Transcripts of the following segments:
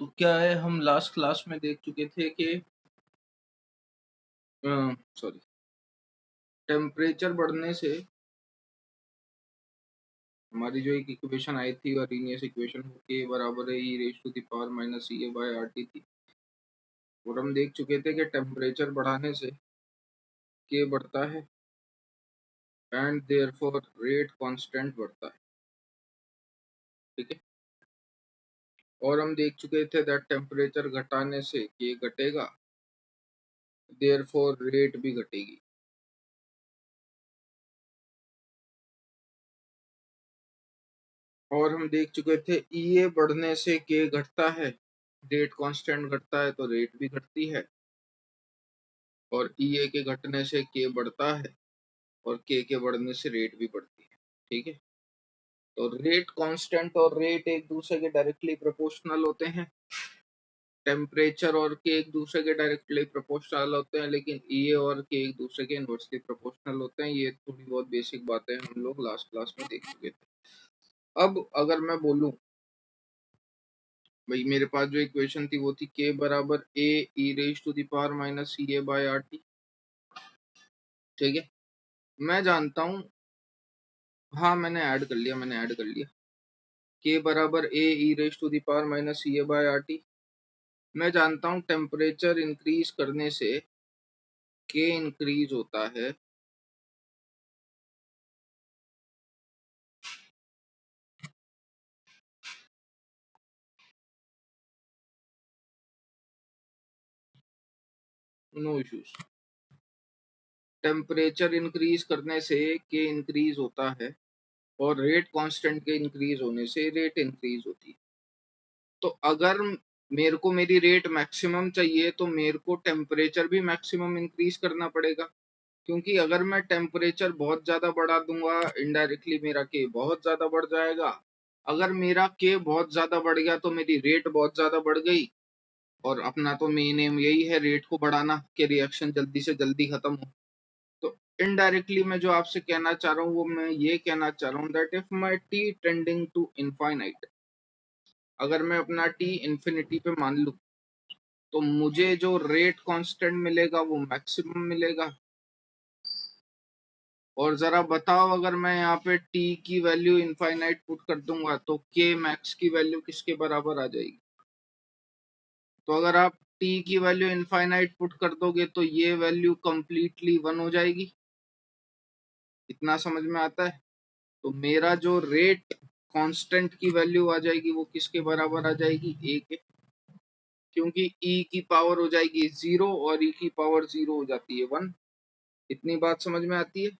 तो क्या है, हम लास्ट क्लास में देख चुके थे कि सॉरी, टेम्परेचर बढ़ने से हमारी जो एक इक्वेशन आई थी, अरेनियस इक्वेशन, के बराबर है E raise to the power minus E A by R T थी। और हम देख चुके थे कि टेम्परेचर बढ़ाने से के बढ़ता है एंड देयरफॉर रेट कांस्टेंट बढ़ता है। ठीक है। और हम देख चुके थे दैट टेम्परेचर घटाने से के घटेगा, देयरफॉर रेट भी घटेगी। और हम देख चुके थे ई बढ़ने से के घटता है, रेट कांस्टेंट घटता है तो रेट भी घटती है, और ई के घटने से के बढ़ता है और के बढ़ने से रेट भी बढ़ती है। ठीक है। तो रेट कांस्टेंट और रेट एक दूसरे के डायरेक्टली प्रोपोर्शनल होते हैं, टेम्परेचर और के एक दूसरे के डायरेक्टली प्रोपोर्शनल होते हैं, लेकिन ई और के एक दूसरे के इनवर्सली प्रोपोर्शनल होते हैं। ये थोड़ी बहुत बेसिक बातें हम लोग लास्ट क्लास में देख चुके थे। अब अगर मैं बोलूं भाई, मेरे पास जो इक्वेशन थी वो थी के बराबर A E raise to the power minus C A by R T. ठीक है। मैं जानता हूँ, हाँ मैंने ऐड कर लिया के बराबर A E raise to the power minus C A by R T. मैं जानता हूँ टेम्परेचर इंक्रीज करने से के इंक्रीज होता है नो इश्यूज। टेम्परेचर इंक्रीज करने से के इंक्रीज होता है और रेट कांस्टेंट के इंक्रीज होने से रेट इंक्रीज होती है। तो अगर मेरे को मेरी रेट मैक्सिमम चाहिए तो मेरे को टेम्परेचर भी मैक्सिमम इंक्रीज करना पड़ेगा, क्योंकि अगर मैं टेम्परेचर बहुत ज्यादा बढ़ा दूंगा इनडायरेक्टली मेरा के बहुत ज्यादा बढ़ जाएगा। अगर मेरा के बहुत ज्यादा बढ़ गया तो मेरी रेट बहुत ज्यादा बढ़ गई, और अपना तो मेन एम यही है रेट को बढ़ाना कि रिएक्शन जल्दी से जल्दी खत्म हो। तो इनडायरेक्टली मैं जो आपसे कहना चाह रहा हूँ वो मैं ये कहना चाह रहा हूँ that if my T tending to infinite, अगर मैं अपना टी इन्फिनिटी पे मान लूं तो मुझे जो रेट कांस्टेंट मिलेगा वो मैक्सिमम मिलेगा। और जरा बताओ, अगर मैं यहाँ पे टी की वैल्यू इनफाइनाइट पुट कर दूंगा तो के मैक्स की वैल्यू किसके बराबर आ जाएगी? तो अगर आप टी की वैल्यू इनफाइनाइट पुट कर दोगे तो ये वैल्यू कंप्लीटली 1 हो जाएगी। इतना समझ में आता है? तो मेरा जो रेट कांस्टेंट की वैल्यू आ जाएगी वो किसके बराबर आ जाएगी? ए के, क्योंकि ई की पावर हो जाएगी 0 और ई की पावर 0 हो जाती है 1। इतनी बात समझ में आती है?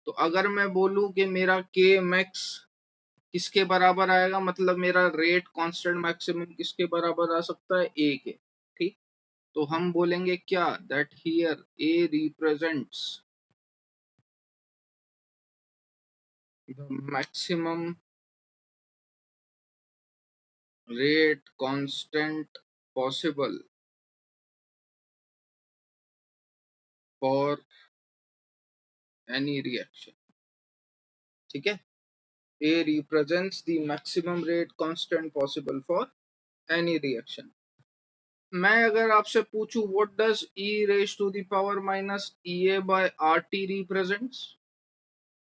तो अगर मैं बोलूं कि मेरा के मैक्स किसके बराबर आएगा, मतलब मेरा रेट कांस्टेंट मैक्सिमम किसके बराबर आ सकता है? ए के। ठीक। तो हम बोलेंगे क्या, that here A represents the maximum rate constant possible for any reaction. ठीक है। A represents the maximum rate constant possible for any reaction. मैं अगर आपसे पूछूं what does e raised to the power minus ea by rt represents,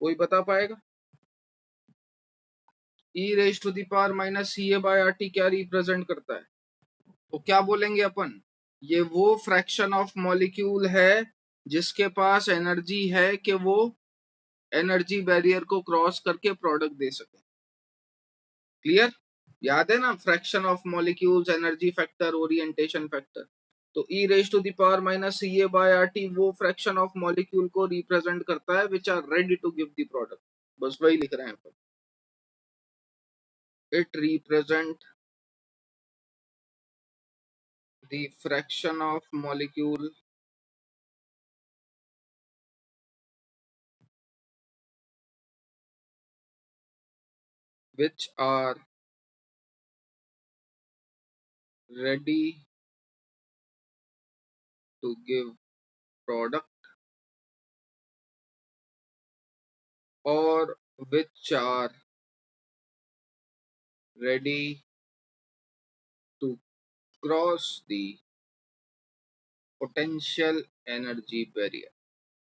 कोई बता पाएगा? e raised to the power minus ea by rt क्या represent करता है? तो क्या बोलेंगे अपन? ये वो फ्रैक्शन ऑफ मॉलिक्यूल है जिसके पास एनर्जी है कि वो एनर्जी बैरियर को क्रॉस करके प्रोडक्ट दे सके। क्लियर? याद है ना, fraction of molecules, energy factor, orientation factor. तो E raise to the power minus C A by R T वो फ्रैक्शन ऑफ मॉलिक्यूल को रिप्रेजेंट करता है which are ready to give the product. बस वही लिख रहे हैं अपन। It represent the fraction of molecule which are ready to give product or which are ready to cross the potential energy barrier.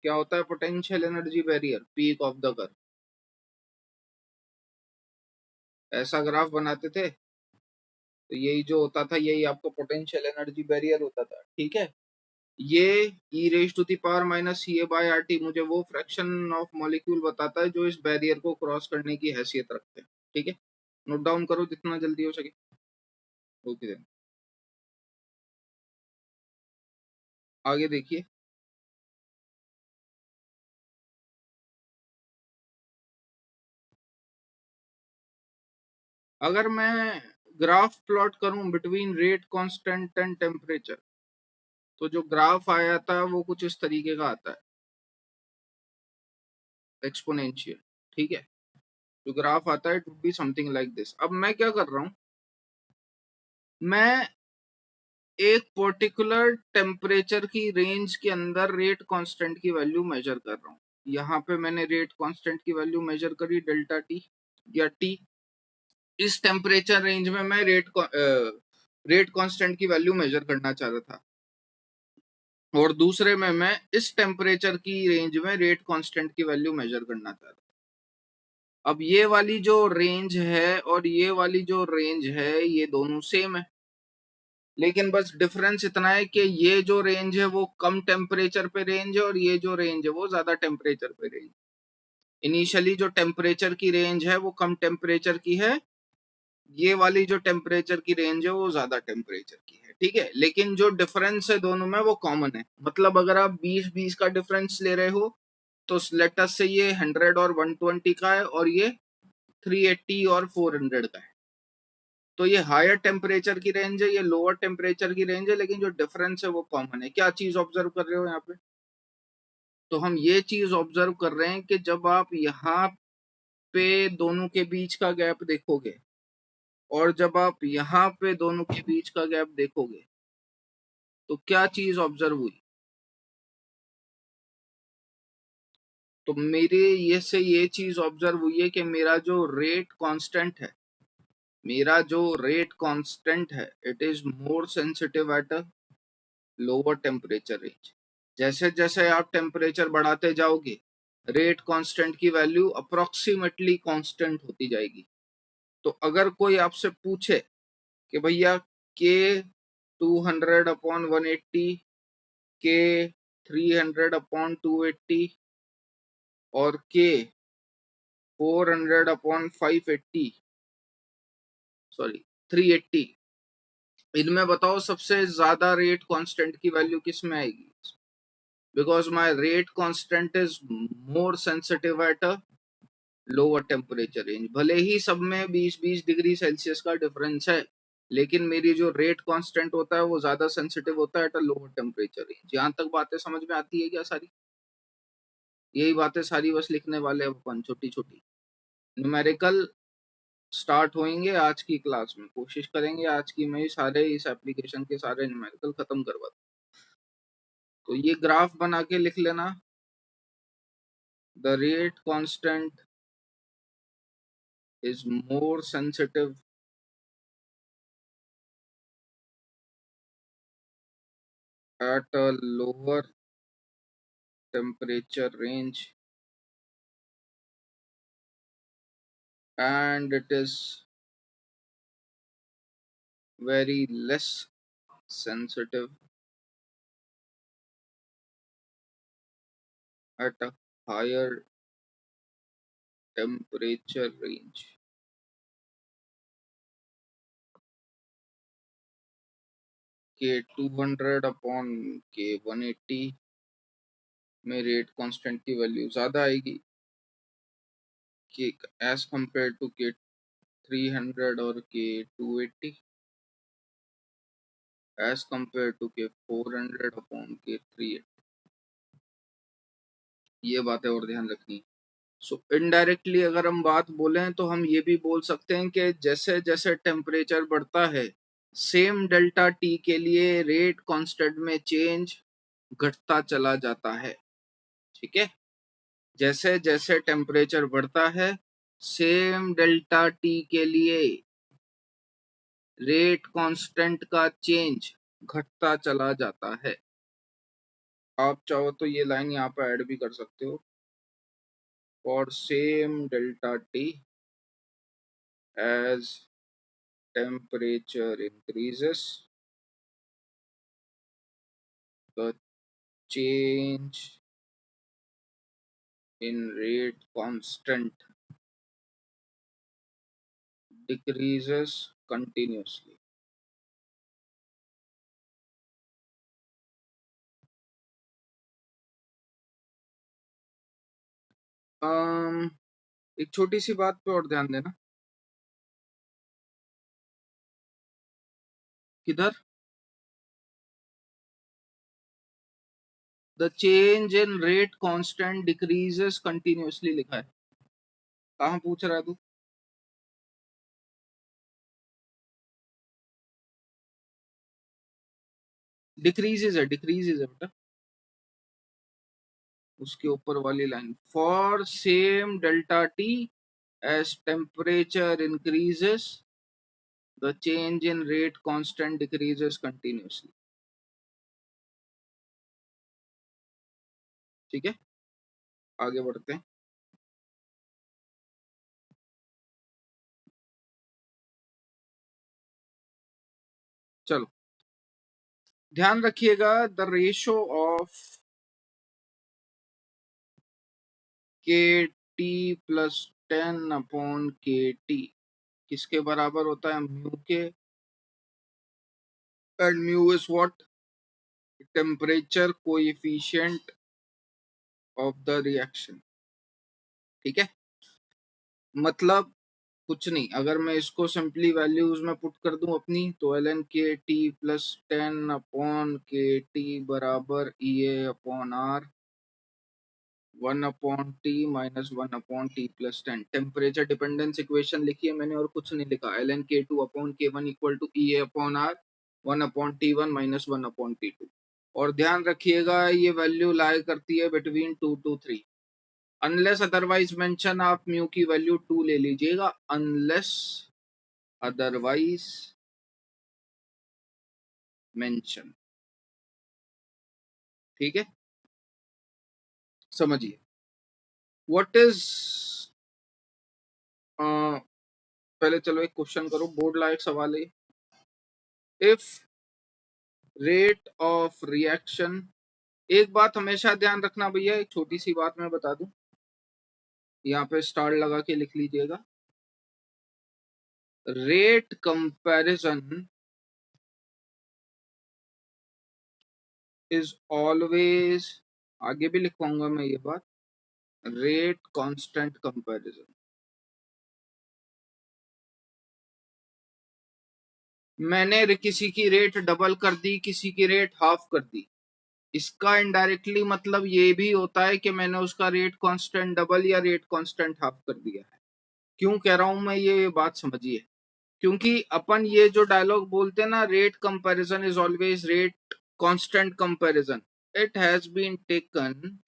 क्या होता है potential energy barrier? Peak of the curve. ऐसा ग्राफ बनाते थे तो यही जो होता था यही आपको पोटेंशियल एनर्जी बैरियर होता था। ठीक है, ये e raise to the power minus ca by RT मुझे वो फ्रैक्शन ऑफ मॉलिक्यूल बताता है जो इस बैरियर को क्रॉस करने की हैसियत रखते हैं। ठीक है, नोट डाउन करो जितना जल्दी हो सके। ओके, आगे देखिए। अगर मैं ग्राफ प्लॉट करूं between rate constant and temperature, तो जो ग्राफ आया था वो कुछ इस तरीके का आता है, एक्सपोनेंशियल। ठीक है, जो ग्राफ आता है it would be something like this. अब मैं क्या कर रहा हूं, मैं एक पर्टिकुलर टेम्परेचर की रेंज के अंदर रेट कांस्टेंट की वैल्यू मेजर कर रहा हूँ। यहाँ पे मैंने रेट कांस्टेंट की वैल्यू मेजर करी डेल्टा टी या टी। इस टेम्परेचर रेंज में मैं रेट कांस्टेंट की वैल्यू मेजर करना चाह रहा था, और दूसरे में मैं इस टेम्परेचर की रेंज में रेट कांस्टेंट की वैल्यू मेजर करना चाह रहा था। अब ये वाली जो रेंज है और ये वाली जो रेंज है ये दोनों सेम है, लेकिन बस डिफरेंस इतना है कि ये जो रेंज है वो कम टेम्परेचर पे रेंज है और ये जो रेंज है वो ज्यादा टेम्परेचर पे रेंज। इनिशियली जो टेम्परेचर की रेंज है वो कम टेम्परेचर की है, ये वाली जो टेम्परेचर की रेंज है वो ज्यादा टेम्परेचर की है। ठीक है, लेकिन जो डिफरेंस है दोनों में वो कॉमन है। मतलब अगर आप 20-20 का डिफरेंस ले रहे हो तो लेट अस से ये 100 और 120 का है और ये 380 और 400 का है। तो ये हायर टेम्परेचर की रेंज है, ये लोअर टेम्परेचर की रेंज है, लेकिन जो डिफरेंस है वो कॉमन है। क्या चीज ऑब्जर्व कर रहे हो यहाँ पे? तो हम ये चीज ऑब्जर्व कर रहे हैं कि जब आप यहाँ पे दोनों के बीच का गैप देखोगे और जब आप यहाँ पे दोनों के बीच का गैप देखोगे तो क्या चीज ऑब्जर्व हुई? तो मेरे ये से ये चीज ऑब्जर्व हुई है कि मेरा जो रेट कांस्टेंट है, मेरा जो रेट कांस्टेंट है it is more sensitive at a lower temperature range. जैसे जैसे आप टेम्परेचर बढ़ाते जाओगे रेट कांस्टेंट की वैल्यू अप्रोक्सीमेटली कांस्टेंट होती जाएगी। तो अगर कोई आपसे पूछे कि भैया के 200/180, के 300/280 और के 400/580, सॉरी 380, इनमें बताओ सबसे ज्यादा रेट कांस्टेंट की वैल्यू किस में आएगी? Because my rate constant is more sensitive at a lower temperature range. भले ही सब में 20-20 डिग्री सेल्सियस का डिफरेंस है, लेकिन मेरी जो रेट कांस्टेंट होता है वो ज्यादा सेंसिटिव होता है at a lower temperature range. यहाँ तक बातें समझ में आती है क्या सारी? यही बातें सारी बस लिखने वाले हैं अपन, छोटी छोटी। न्यूमेरिकल स्टार्ट होंगे आज की क्लास में, कोशिश करेंगे आज की में सारे इस एप्लीकेशन के सारे न्यूमेरिकल खत्म करवा दूं। तो ये ग्राफ बना के लिख लेना, the rate constant is more sensitive at a lower temperature range and it is very less sensitive at a higher temperature range। के 200/के 180 में रेट कांस्टेंट की वैल्यू ज्यादा आएगी कि एज कंपेयर टू के 300 और के 280 एज कंपेयर टू के 400/के 380। ये बातें और ध्यान रखनी। सो इनडायरेक्टली अगर हम बात बोलें तो हम ये भी बोल सकते हैं कि जैसे जैसे टेम्परेचर बढ़ता है सेम डेल्टा टी के लिए रेट कांस्टेंट में चेंज घटता चला जाता है। ठीक है, जैसे जैसे टेम्परेचर बढ़ता है सेम डेल्टा टी के लिए रेट कांस्टेंट का चेंज घटता चला जाता है। आप चाहो तो ये लाइन यहाँ पे ऐड भी कर सकते हो, for same delta T as temperature increases the change in rate constant decreases continuously। एक छोटी सी बात पे और ध्यान देना। किधर? The change in rate constant decreases continuously लिखा है, कहाँ पूछ रहा है तू? डिक्रीजेस है, डिक्रीजेस है बेटा, उसके ऊपर वाली line, for same delta T as temperature increases the change in rate constant decreases continuously. ठीक है, आगे बढ़ते हैं। चलो ध्यान रखिएगा, the ratio of K T plus 10/KT किसके बराबर होता है? Mu K, and mu is what? Temperature coefficient of the reaction. ठीक है, मतलब कुछ नहीं, अगर मैं इसको सिंपली वैल्यूज में पुट कर दूं अपनी, तो ln/KT प्लस 10/KT बराबर EA/R 1/T minus 1/T plus 10। Temperature dependence equation लिखी है मैंने और कुछ नहीं लिखा। ln/K2/K1 equal to EA/R 1/T1 minus 1/T2। और ध्यान रखिएगा ये वैल्यू लाई करती है between 2 to 3, unless otherwise mention आप म्यू की वैल्यू 2 ले लीजिएगा, अनलेस अदरवाइज मेंशन। ठीक है, समझिए व्हाट इज, पहले चलो एक क्वेश्चन करो, बोर्ड लायक सवाल है। इफ रेट ऑफ रिएक्शन, एक बात हमेशा ध्यान रखना भैया, एक छोटी सी बात मैं बता दूं, यहाँ पे स्टार लगा के लिख लीजिएगा, रेट कंपैरिजन इज ऑलवेज, आगे भी लिखवाऊंगा मैं ये बात, रेट कांस्टेंट कंपैरिजन। मैंने किसी की रेट डबल कर दी, किसी की रेट हाफ कर दी, इसका इनडायरेक्टली मतलब ये भी होता है कि मैंने उसका रेट कांस्टेंट डबल या रेट कांस्टेंट हाफ कर दिया है। क्यों कह रहा हूं मैं ये बात समझिए, क्योंकि अपन ये जो डायलॉग बोलते हैं ना, rate comparison is always rate constant comparison, it has been taken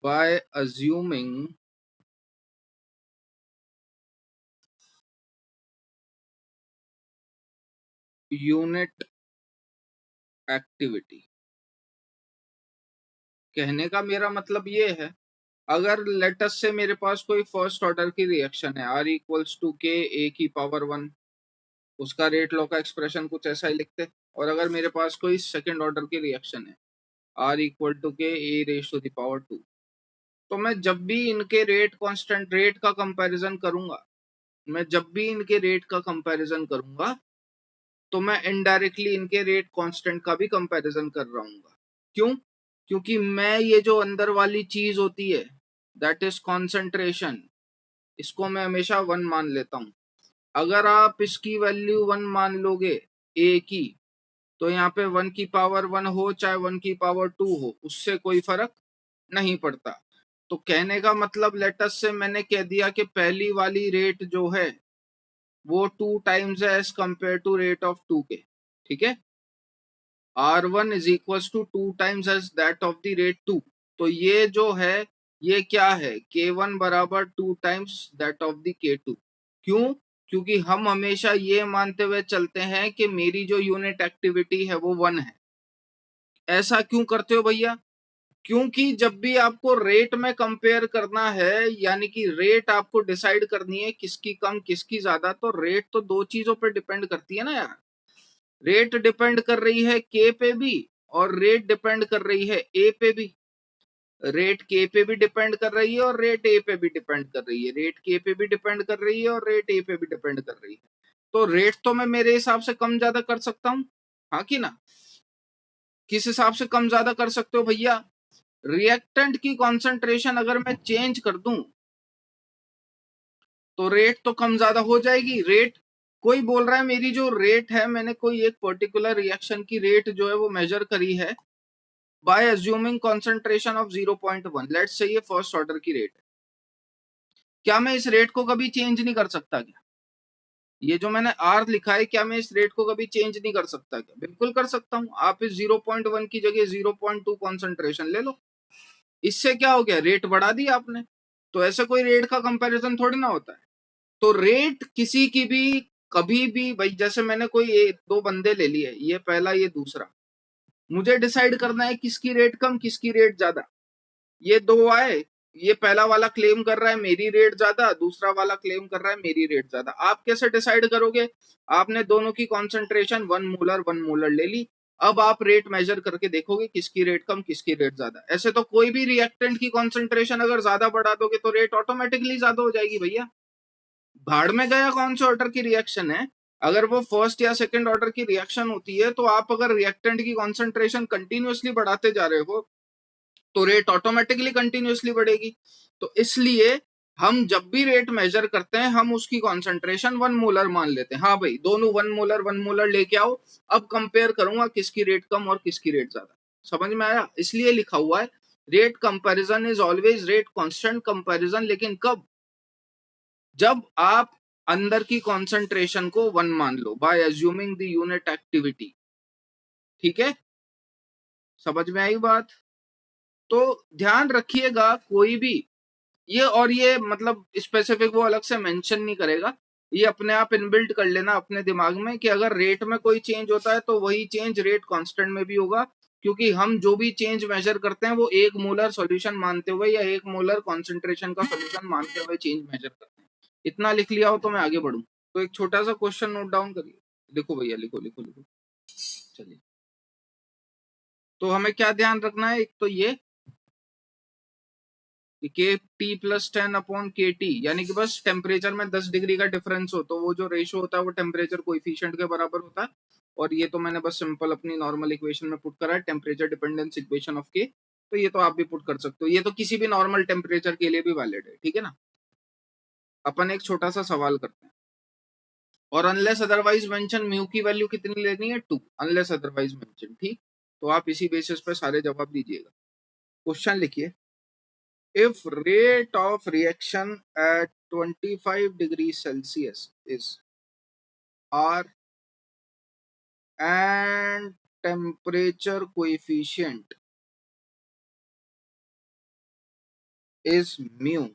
by assuming unit activity। कहने का मेरा मतलब ये है, अगर लेटस से मेरे पास कोई फर्स्ट ऑर्डर की रिएक्शन है, R इक्वल्स टू के ए की पावर 1, उसका रेट लॉ का एक्सप्रेशन कुछ ऐसा ही लिखते, और अगर मेरे पास कोई सेकंड ऑर्डर की रिएक्शन है, R इक्वल टू के ए रेज टू द पावर 2, तो मैं जब भी इनके रेट कांस्टेंट रेट का कंपैरिजन करूंगा, मैं जब भी इनके रेट का कंपैरिजन करूंगा, तो मैं इनडायरेक्टली इनके रेट कांस्टेंट का भी कंपैरिजन कर रहा हूँ। क्यों? क्योंकि मैं ये जो अंदर वाली चीज होती है, दैट इज कॉन्सेंट्रेशन, इसको मैं हमेशा 1 मान लेता हूँ। अगर आप इसकी वैल्यू 1 मान लोगे ए की, तो यहाँ पे 1 की पावर 1 हो चाहे 1 की पावर 2 हो, उससे कोई फर्क नहीं पड़ता। तो कहने का मतलब लेटस से मैंने कह दिया कि पहली वाली रेट जो है वो 2 टाइम्स है as compare to rate of 2 के। ठीक है, R1 is equal to 2 times as that of the rate 2। तो ये जो है ये क्या है, K1 बराबर 2 times that of the K2। क्यों? क्योंकि हम हमेशा ये मानते हुए चलते हैं कि मेरी जो यूनिट एक्टिविटी है वो 1 है। ऐसा क्यों करते हो भैया? क्योंकि जब भी आपको रेट में कंपेयर करना है, यानी कि रेट आपको डिसाइड करनी है किसकी कम किसकी ज्यादा, तो रेट तो दो चीजों पे डिपेंड करती है ना यार। रेट डिपेंड कर रही है के पे भी, और रेट डिपेंड कर रही है ए पे भी। रेट के पे भी डिपेंड कर रही है और रेट ए पे भी डिपेंड कर रही है। रेट के पे भी डिपेंड कर रही है और रेट ए पे भी डिपेंड कर रही है। तो रेट तो मैं मेरे हिसाब से कम ज्यादा कर सकता हूँ, हाँ कि ना? किस हिसाब से कम ज्यादा कर सकते हो भैया? रिएक्टेंट की कॉन्सेंट्रेशन अगर मैं चेंज कर दूं तो रेट तो कम ज्यादा हो जाएगी। रेट, कोई बोल रहा है मेरी जो रेट है, मैंने कोई एक पर्टिकुलर रिएक्शन की रेट जो है वो मेजर करी है by assuming concentration of 0.1, let's say ये फर्स्ट ऑर्डर की रेट है। क्या मैं इस रेट को कभी चेंज नहीं कर सकता क्या? ये जो मैंने आर लिखा है, क्या मैं इस रेट को कभी चेंज नहीं कर सकता क्या? बिल्कुल कर सकता हूं। आप इस 0.1 की जगह 0.2 कॉन्सेंट्रेशन ले लो, इससे क्या हो गया, रेट बढ़ा दी आपने। तो ऐसे कोई रेट का कंपैरिजन थोड़ी ना होता है। तो रेट किसी की भी कभी भी भाई, जैसे मैंने कोई दो बंदे ले लिए, ये पहला ये दूसरा, मुझे डिसाइड करना है किसकी रेट कम किसकी रेट ज्यादा। ये दो आए, ये पहला वाला क्लेम कर रहा है मेरी रेट ज्यादा, दूसरा वाला क्लेम कर रहा है मेरी रेट ज्यादा। आप कैसे डिसाइड करोगे? आपने दोनों की कॉन्सेंट्रेशन 1 मोलर ले ली, अब आप रेट मेजर करके देखोगे किसकी रेट कम किसकी रेट ज्यादा। ऐसे तो कोई भी रिएक्टेंट की कॉन्सेंट्रेशन अगर ज्यादा बढ़ा दोगे तो रेट ऑटोमेटिकली ज्यादा हो जाएगी भैया। भाड़ में गया कौन से ऑर्डर की रिएक्शन है। अगर वो फर्स्ट या सेकंड ऑर्डर की रिएक्शन होती है, तो आप अगर रिएक्टेंट की कॉन्सेंट्रेशन कंटिन्यूअसली बढ़ाते जा रहे हो तो रेट ऑटोमेटिकली कंटिन्यूअसली बढ़ेगी। तो इसलिए हम जब भी रेट मेजर करते हैं, हम उसकी कॉन्सेंट्रेशन 1 मोलर मान लेते हैं। हाँ भाई, दोनों 1 मोलर लेके आओ, अब कंपेयर करूंगा किसकी रेट कम और किसकी रेट ज्यादा। समझ में आया? इसलिए लिखा हुआ है rate comparison is always rate constant comparison. लेकिन कब? जब आप अंदर की कॉन्सेंट्रेशन को 1 मान लो by assuming the unit activity. ठीक है, समझ में आई बात? तो ध्यान रखिएगा कोई भी ये, और ये मतलब स्पेसिफिक वो अलग से मेंशन नहीं करेगा, ये अपने आप इनबिल्ट कर लेना अपने दिमाग में कि अगर रेट में कोई चेंज होता है तो वही चेंज रेट कांस्टेंट में भी होगा। क्योंकि हम जो भी चेंज मेजर करते हैं वो 1 मोलर सॉल्यूशन मानते हुए या 1 मोलर कॉन्सेंट्रेशन का सॉल्यूशन मानते हुए चेंज मेजर करते हैं। इतना लिख लिया हो तो मैं आगे बढ़ूं। तो एक छोटा सा क्वेश्चन नोट डाउन करिए, लिखो भैया, लिखो लिखो लिखो। चलिए, तो हमें क्या ध्यान रखना है, एक तो ये के टी प्लस 10/KT, यानी कि बस टेम्परेचर में 10 डिग्री का डिफरेंस हो तो वो जो रेशियो होता है वो टेम्परेचर कोएफिशिएंट के बराबर होता है। और ये तो मैंने बस सिंपल अपनी नॉर्मल इक्वेशन में पुट करा है, टेम्परेचर डिपेंडेंस इक्वेशन ऑफ के। तो ये तो आप भी पुट कर सकते हो, ये तो किसी भी नॉर्मल टेम्परेचर के लिए भी वैलिड है। ठीक है ना? अपन एक छोटा सा सवाल करते हैं, और अनलेस अदरवाइज मेंशन म्यू की वैल्यू कितनी लेनी है, 2, अनलेस अदरवाइज मेंशन। ठीक, तो आप इसी बेसिस पे सारे जवाब दीजिएगा। क्वेश्चन लिखिए, if rate of reaction at 25 degrees Celsius is R and temperature coefficient is mu,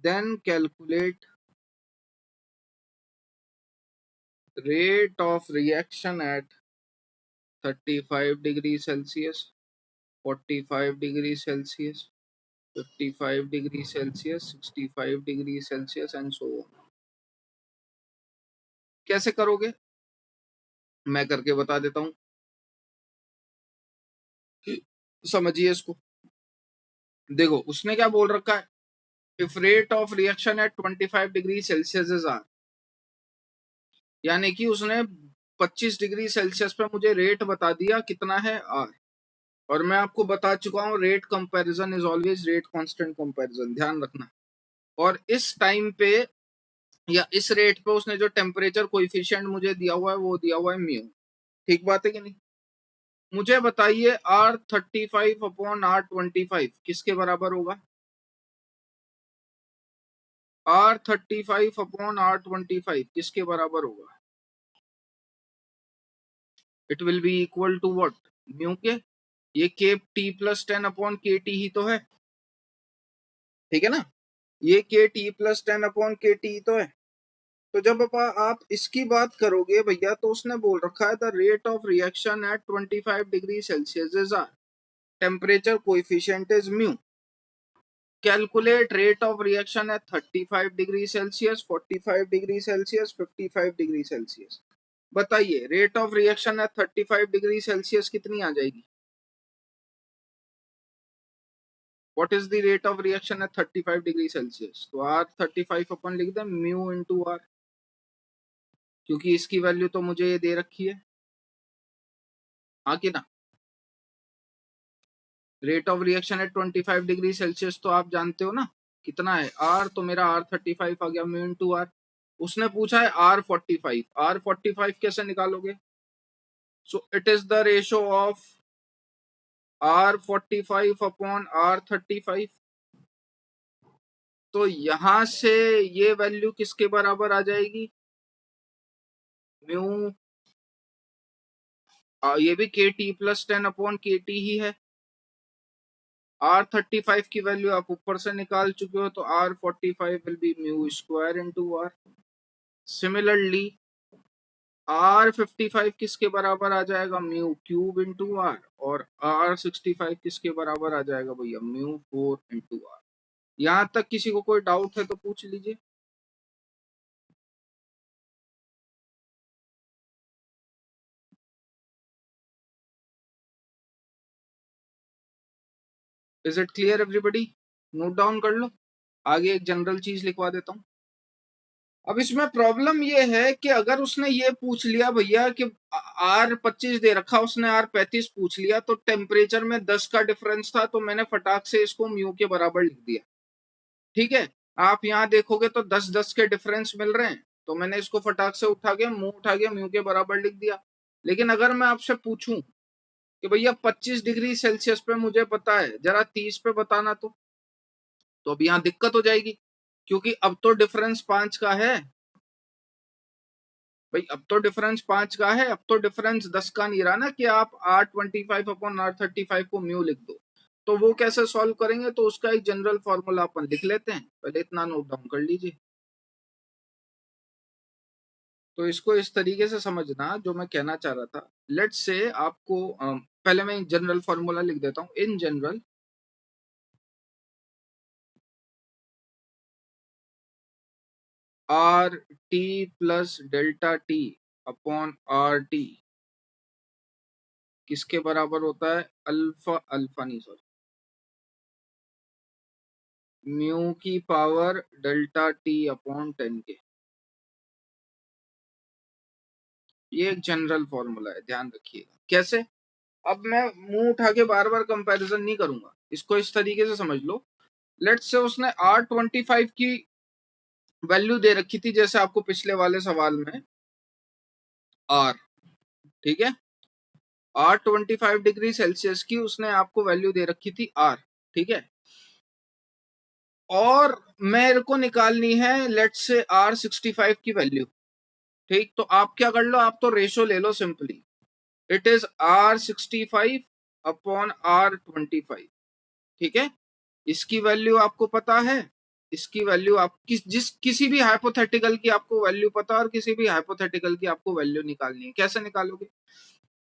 then calculate rate of reaction at 35 degrees Celsius, 45 degrees Celsius, 55 degrees Celsius, 65 degrees Celsius and so on। कैसे करोगे मैं करके बता देता हूं, समझिए इसको। देखो उसने क्या बोल रखा है, if rate of reaction at 25 degree Celsius is R, यानी कि उसने 25 डिग्री सेल्सियस पे मुझे रेट बता दिया कितना है, आर। और मैं आपको बता चुका हूँ rate comparison is always rate constant comparison, ध्यान रखना। और इस टाइम पे या इस रेट पे उसने जो टेम्परेचर कोएफिशिएंट मुझे दिया हुआ है वो दिया हुआ है म्यू। ठीक बात है कि नहीं? मुझे बताइए R35/R25 किसके बराबर होगा? R35/R25 किसके बराबर होगा? It will be equal to what? Mu K. ये K T plus 10 upon K T ही तो है, ठीक है ना, ये K T plus 10 upon K T तो है। तो जब आप इसकी बात करोगे भैया, तो उसने बोल रखा है the rate of reaction at 25 degree Celsius is R, temperature coefficient is mu, calculate rate of reaction at 35 degree Celsius, 45 degree Celsius, 55 degree Celsius. बताइए rate of reaction at 35 degree Celsius कितनी आ जाएगी? What is the rate of reaction at 35 degree Celsius? तो R 35 अपन लिख दें mu into are, क्योंकि इसकी वैल्यू तो मुझे ये दे रखी है, हाँ कि ना। Rate of reaction at 25 degree Celsius तो आप जानते हो ना कितना है, आर, तो मेरा आर 35 आ गया म्यू इंटू आर। उसने पूछा है आर 45, आर 45 कैसे निकालोगे? So it is the ratio of R 45 upon R 35। तो यहां से ये वैल्यू किसके बराबर आ जाएगी? म्यू, ये भी के T plus 10 upon K T ही है। आर 35 की वैल्यू आप ऊपर से निकाल चुके हो, तो R 45 will be mu square into R. Similarly R 55 किसके बराबर आ जाएगा? Mu cube into R. और आर 65 किसके बराबर आ जाएगा भैया? Mu 4 into R. यहां तक किसी को कोई डाउट है तो पूछ लीजिए। Is it clear everybody? Note down कर लो। आगे एक जनरल चीज लिखवा देता हूँ। अब इसमें प्रॉब्लम ये है कि अगर उसने ये पूछ लिया भैया कि आर 25 दे रखा, उसने आर 35 पूछ लिया, तो टेम्परेचर में 10 का डिफरेंस था, तो मैंने फटाक से इसको म्यू के बराबर लिख दिया, ठीक है। आप यहाँ देखोगे तो 10-10 के डिफरेंस मिल रहे हैं, तो मैंने इसको फटाक से उठा के म्यू के बराबर लिख दिया। लेकिन अगर मैं आपसे पूछूं कि भैया 25 डिग्री सेल्सियस पे मुझे पता है, जरा 30 पे बताना, तो अब यहाँ दिक्कत हो जाएगी, क्योंकि अब तो डिफरेंस 5 का है भाई, अब तो डिफरेंस 5 का है, अब तो डिफरेंस 10 का नहीं रहा ना कि आप R25 अपॉन R35 को म्यू लिख दो। तो वो कैसे सॉल्व करेंगे? तो उसका एक जनरल फॉर्मूला अपन लिख लेते हैं, पहले इतना नोट डाउन कर लीजिए। तो इसको इस तरीके से समझना, जो मैं कहना चाह रहा था, लेट्स से आपको पहले मैं जनरल फॉर्मूला लिख देता हूँ। In general R T plus delta T upon R T किसके बराबर होता है? अल्फा, अल्फा नहीं सॉरी, म्यू की पावर डेल्टा टी अपॉन 10 के। ये एक जनरल फॉर्मूला है, ध्यान रखिएगा। कैसे? अब मैं मुंह उठा के बार बार कंपैरिजन नहीं करूंगा, इसको इस तरीके से समझ लो। लेट्स से उसने R25 की वैल्यू दे रखी थी, जैसे आपको पिछले वाले सवाल में R, ठीक है, R25 डिग्री सेल्सियस की उसने आपको वैल्यू दे रखी थी R, ठीक है। और मेरे को निकालनी है लेट्स से R65 की वैल्यू, ठीक। तो आप क्या कर लो, आप तो रेशो ले लो simply, it is R65 upon R25, ठीक है। इसकी वैल्यू आपको पता है, इसकी वैल्यू आप किसी भी हाइपोथेटिकल की आपको वैल्यू पता है, और किसी भी हाइपोथेटिकल की आपको वैल्यू निकालनी है। कैसे निकालोगे?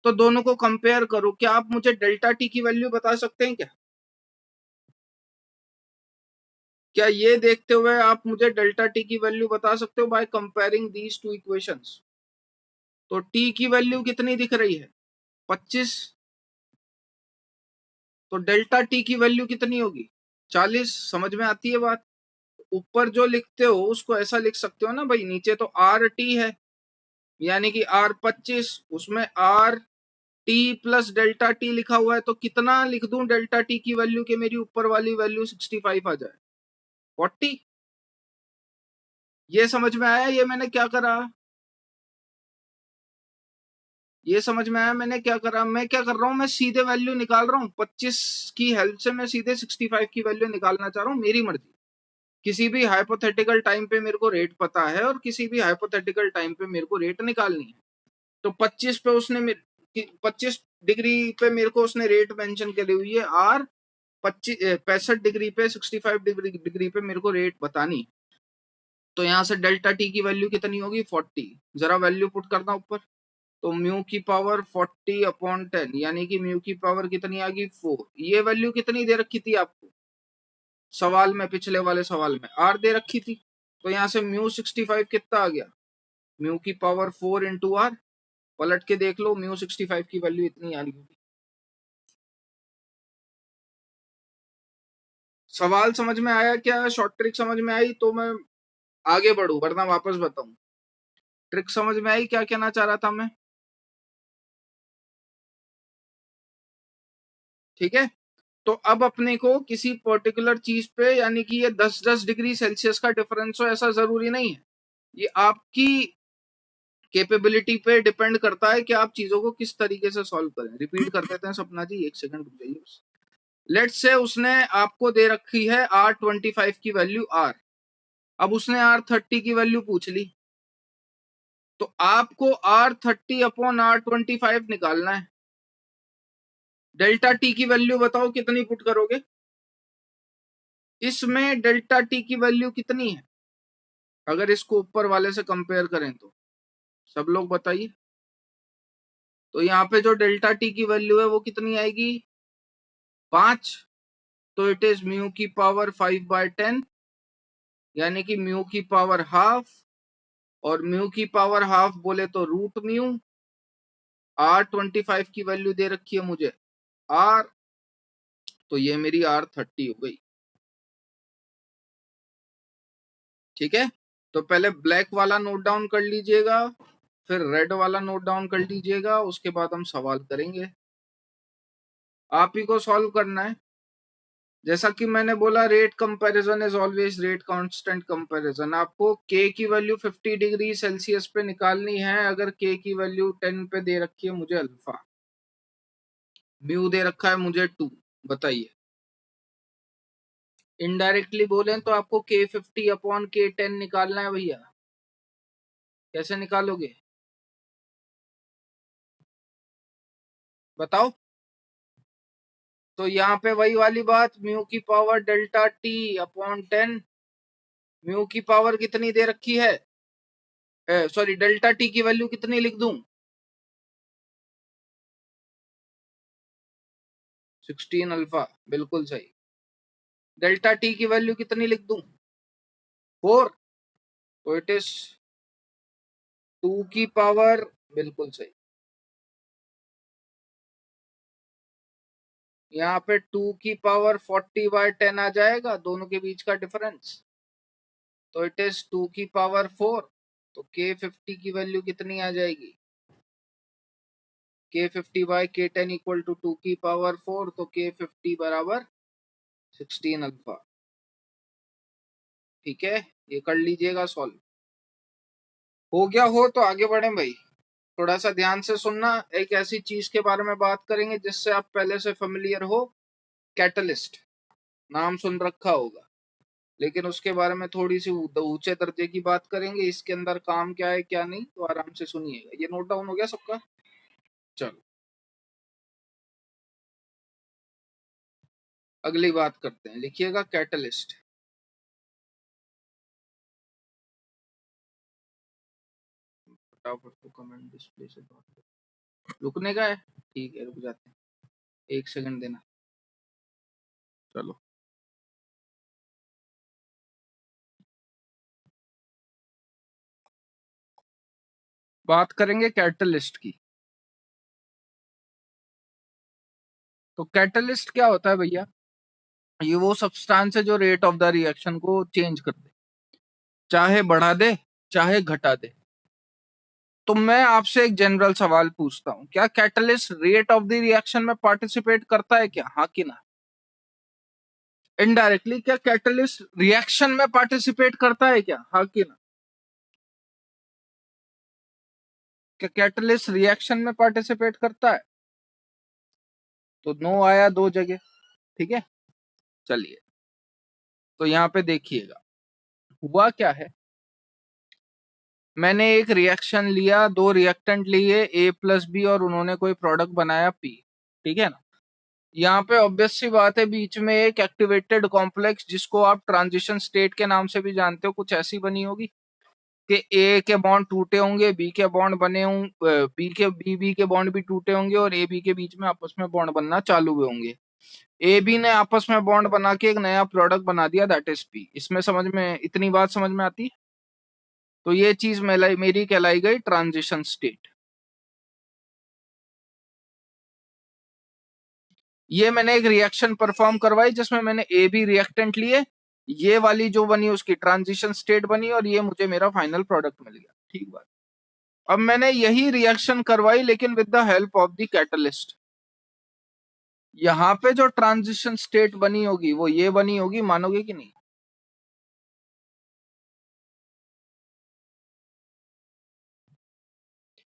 तो दोनों को कंपेयर करो। क्या आप मुझे डेल्टा टी की वैल्यू बता सकते हैं क्या? क्या ये देखते हुए आप मुझे डेल्टा टी की वैल्यू बता सकते हो by comparing these two equations? तो टी की वैल्यू कितनी दिख रही है? 25। तो डेल्टा टी की वैल्यू कितनी होगी? 40। समझ में आती है बात? ऊपर जो लिखते हो उसको ऐसा लिख सकते हो ना भाई, नीचे तो आर टी है, यानी कि आर 25, उसमें are T plus delta T लिखा हुआ है, तो कितना लिख दूं डेल्टा टी की वैल्यू के मेरी ऊपर वाली वैल्यू 65 आ जाए? 40। ये समझ में आया? ये मैंने क्या करा? ये समझ में आया मैंने क्या करा? मैं क्या कर रहा हूं, मैं सीधे वैल्यू निकाल रहा हूं, 25 की हेल्प से मैं सीधे 65 की वैल्यू निकालना चाह रहा हूं, मेरी मर्जी। किसी भी हाइपोथेटिकल टाइम पे मेरे को रेट पता है, और किसी भी हाइपोथेटिकल टाइम पे मेरे को रेट निकालनी है। तो 25 पे उसने 25 डिग्री पे मेरे को उसने रेट मेंशन करी हुई है, और 65 डिग्री पे, 65 डिग्री पे मेरे को रेट बतानी। तो यहाँ से डेल्टा टी की वैल्यू कितनी होगी, 40। जरा वैल्यू पुट करना ऊपर। तो म्यू की पावर 40/10, यानी कि म्यू की पावर कितनी आ गई, 4। ये वैल्यू कितनी दे रखी थी आपको सवाल में, पिछले वाले सवाल में आर दे रखी थी। तो यहाँ से म्यू 65 कितना आ गया, म्यू की पावर 4 इंटू आर। पलट के देख लो, म्यू 65 की वैल्यू इतनी आ रही होगी। सवाल समझ में आया क्या, शॉर्ट ट्रिक समझ में आई तो मैं आगे बढ़ू, वरना वापस बताऊं। ट्रिक समझ में आई, क्या कहना चाह रहा था मैं? ठीक है। तो अब अपने को किसी पर्टिकुलर चीज पे, यानी कि ये 10-10 डिग्री सेल्सियस का डिफरेंस हो ऐसा जरूरी नहीं है। ये आपकी कैपेबिलिटी पे डिपेंड करता है कि आप चीजों को किस तरीके से सॉल्व करें। रिपीट कर देते हैं सपना जी, एक सेकंड रुक जाइए। लेट्स से उसने आपको दे रखी है R25 की वैल्यू आर। अब उसने R30 की वैल्यू पूछ ली, तो आपको R30/R25 निकालना है। डेल्टा टी की वैल्यू बताओ कितनी पुट करोगे इसमें, डेल्टा टी की वैल्यू कितनी है अगर इसको ऊपर वाले से कंपेयर करें तो? सब लोग बताइए। तो यहाँ पे जो डेल्टा टी की वैल्यू है वो कितनी आएगी, 5। तो इट इज म्यू की पावर 5/10, यानी कि म्यू की पावर हाफ। और म्यू की पावर हाफ बोले तो रूट म्यू। R25 की वैल्यू दे रखी है मुझे R, तो ये मेरी R30 हो गई। ठीक है। तो पहले ब्लैक वाला नोट डाउन कर लीजिएगा, फिर रेड वाला नोट डाउन कर लीजिएगा, उसके बाद हम सवाल करेंगे। आप ही को सॉल्व करना है। जैसा कि मैंने बोला, rate comparison is always rate constant comparison. आपको के की वैल्यू 50 डिग्री सेल्सियस पे निकालनी है। अगर के की वैल्यू 10 पे दे रखी है मुझे अल्फा, म्यू दे रखा है मुझे 2, बताइए। इनडायरेक्टली बोलें तो आपको K50/K10 निकालना है भैया। कैसे निकालोगे बताओ? तो यहाँ पे वही वाली बात, म्यू की पावर डेल्टा T/10। म्यू की पावर कितनी दे रखी है, सॉरी, डेल्टा टी की वैल्यू कितनी लिख दूं, 16 अल्फा, बिल्कुल सही। डेल्टा टी की वैल्यू कितनी लिख दूं, 4। तो इट इज 2 की पावर, बिल्कुल सही। यहाँ पे 2 की पावर 40/10 आ जाएगा, दोनों के बीच का डिफरेंस। तो इट इज 2 की पावर 4। तो K50 की वैल्यू कितनी आ जाएगी, K50/K10 इक्वल टू 2 की पावर 4। तो K50 बराबर 16 अल्फा। ठीक है, ये कर लीजिएगा सॉल्व। हो गया हो तो आगे बढ़े भाई। थोड़ा सा ध्यान से सुनना, एक ऐसी चीज के बारे में बात करेंगे जिससे आप पहले से फेमिलियर हो। कैटलिस्ट नाम सुन रखा होगा, लेकिन उसके बारे में थोड़ी सी ऊंचे दर्जे की बात करेंगे। इसके अंदर काम क्या है क्या नहीं, तो आराम से सुनिएगा। ये नोट डाउन हो गया सबका? चलो अगली बात करते हैं, लिखिएगा कैटलिस्ट। फटाफट तो कमेंट डिस्प्ले से बात करो। रुकने का है, ठीक है रुक जाते हैं, एक सेकंड देना। चलो बात करेंगे कैटलिस्ट की। तो कैटलिस्ट क्या होता है भैया, ये वो सब्सटेंस है जो रेट ऑफ द रिएक्शन को चेंज कर दे, चाहे बढ़ा दे चाहे घटा दे। तो मैं आपसे एक जनरल सवाल पूछता हूं, क्या catalyst rate of the reaction में पार्टिसिपेट करता है क्या, हाँ कि ना? इनडायरेक्टली क्या कैटलिस्ट रिएक्शन में पार्टिसिपेट करता है क्या, हाँ कि ना? क्या कैटलिस्ट रिएक्शन में पार्टिसिपेट करता है? तो नो आया दो जगह। ठीक है, चलिए। तो यहाँ पे देखिएगा हुआ क्या है, मैंने एक रिएक्शन लिया, दो रिएक्टेंट लिए A+B और उन्होंने कोई प्रोडक्ट बनाया P, ठीक है ना। यहाँ पे ऑब्वियस सी बात है, बीच में एक एक्टिवेटेड कॉम्प्लेक्स जिसको आप ट्रांजिशन स्टेट के नाम से भी जानते हो, कुछ ऐसी बनी होगी कि ए के बॉन्ड टूटे होंगे, बी के बॉन्ड बने होंगे, बी के बॉन्ड भी टूटे होंगे और ए बी के बीच में आपस में बॉन्ड बनना चालू हुए होंगे। ए बी ने आपस में बॉन्ड बना के एक नया प्रोडक्ट बना दिया, दैट इज पी। इसमें समझ में, इतनी बात समझ में आती है। तो ये चीज मेरी कहलाई गई ट्रांजिशन स्टेट। ये मैंने एक रिएक्शन परफॉर्म करवाई जिसमें मैंने ए बी रिएक्टेंट लिए, ये वाली जो बनी उसकी ट्रांजिशन स्टेट बनी और ये मुझे मेरा फाइनल प्रोडक्ट मिल गया, ठीक बात। अब मैंने यही रिएक्शन करवाई लेकिन with the help of the catalyst. यहाँ पे जो ट्रांजिशन स्टेट बनी होगी वो ये बनी होगी, मानोगे कि नहीं?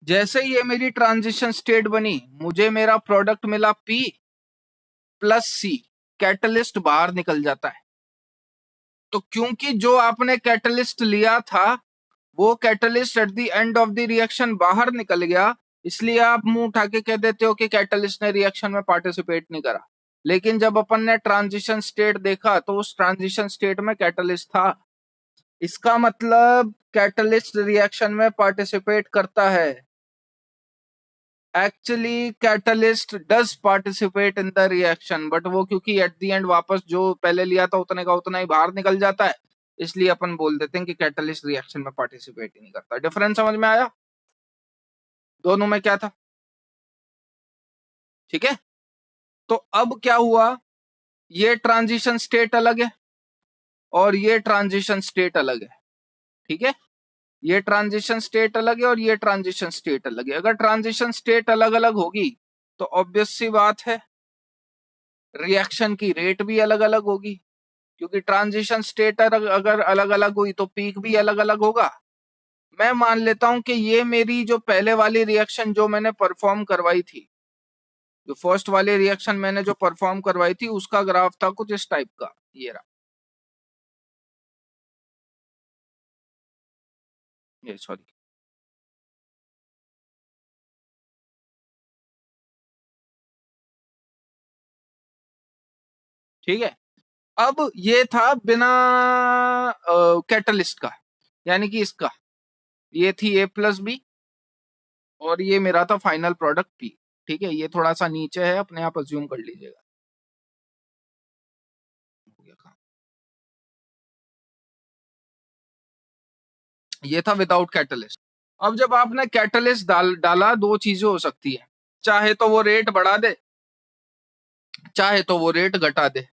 जैसे ये मेरी ट्रांजिशन स्टेट बनी, मुझे मेरा प्रोडक्ट मिला P+C, कैटलिस्ट बाहर निकल जाता है। तो क्योंकि जो आपने कैटलिस्ट लिया था वो catalyst at the end of the reaction बाहर निकल गया, इसलिए आप मुंह उठा के कह देते हो कि कैटलिस्ट ने रिएक्शन में पार्टिसिपेट नहीं करा। लेकिन जब अपन ने ट्रांजिशन स्टेट देखा तो उस ट्रांजिशन स्टेट में कैटलिस्ट था। इसका मतलब कैटलिस्ट रिएक्शन में पार्टिसिपेट करता है। Actually catalyst does participate in the reaction, but वो क्योंकि एट द एंड वापस जो पहले लिया था उतने का उतना ही बाहर निकल जाता है, इसलिए अपन बोल देते हैं कि कैटलिस्ट रिएक्शन में पार्टिसिपेट ही नहीं करता। डिफरेंस समझ में आया दोनों में क्या था? ठीक है। तो अब क्या हुआ, ये ट्रांजिशन स्टेट अलग है और ये ट्रांजिशन स्टेट अलग है, ठीक है। ये ट्रांजिशन स्टेट अलग है और ये ट्रांजिशन स्टेट अलग है। अगर ट्रांजिशन स्टेट अलग अलग होगी तो ऑब्वियस सी बात है रिएक्शन की रेट भी अलग अलग होगी, क्योंकि ट्रांजिशन स्टेट अगर अलग अलग हुई तो पीक भी अलग अलग होगा। मैं मान लेता हूं कि ये मेरी जो पहले वाली रिएक्शन जो मैंने परफॉर्म करवाई थी, जो फर्स्ट वाली रिएक्शन मैंने जो परफॉर्म करवाई थी उसका ग्राफ था कुछ इस टाइप का, ये रहा, ये सॉरी, ठीक है। अब ये था बिना कैटलिस्ट का, यानी कि इसका, ये थी A+B और ये मेरा था फाइनल प्रोडक्ट P, ठीक है। ये थोड़ा सा नीचे है, अपने आप अज्यूम कर लीजिएगा। ये था विदाउट कैटलिस्ट। अब जब आपने कैटलिस्ट डाला, दो चीजें हो सकती है, चाहे तो वो रेट बढ़ा दे, चाहे तो वो रेट घटा दे।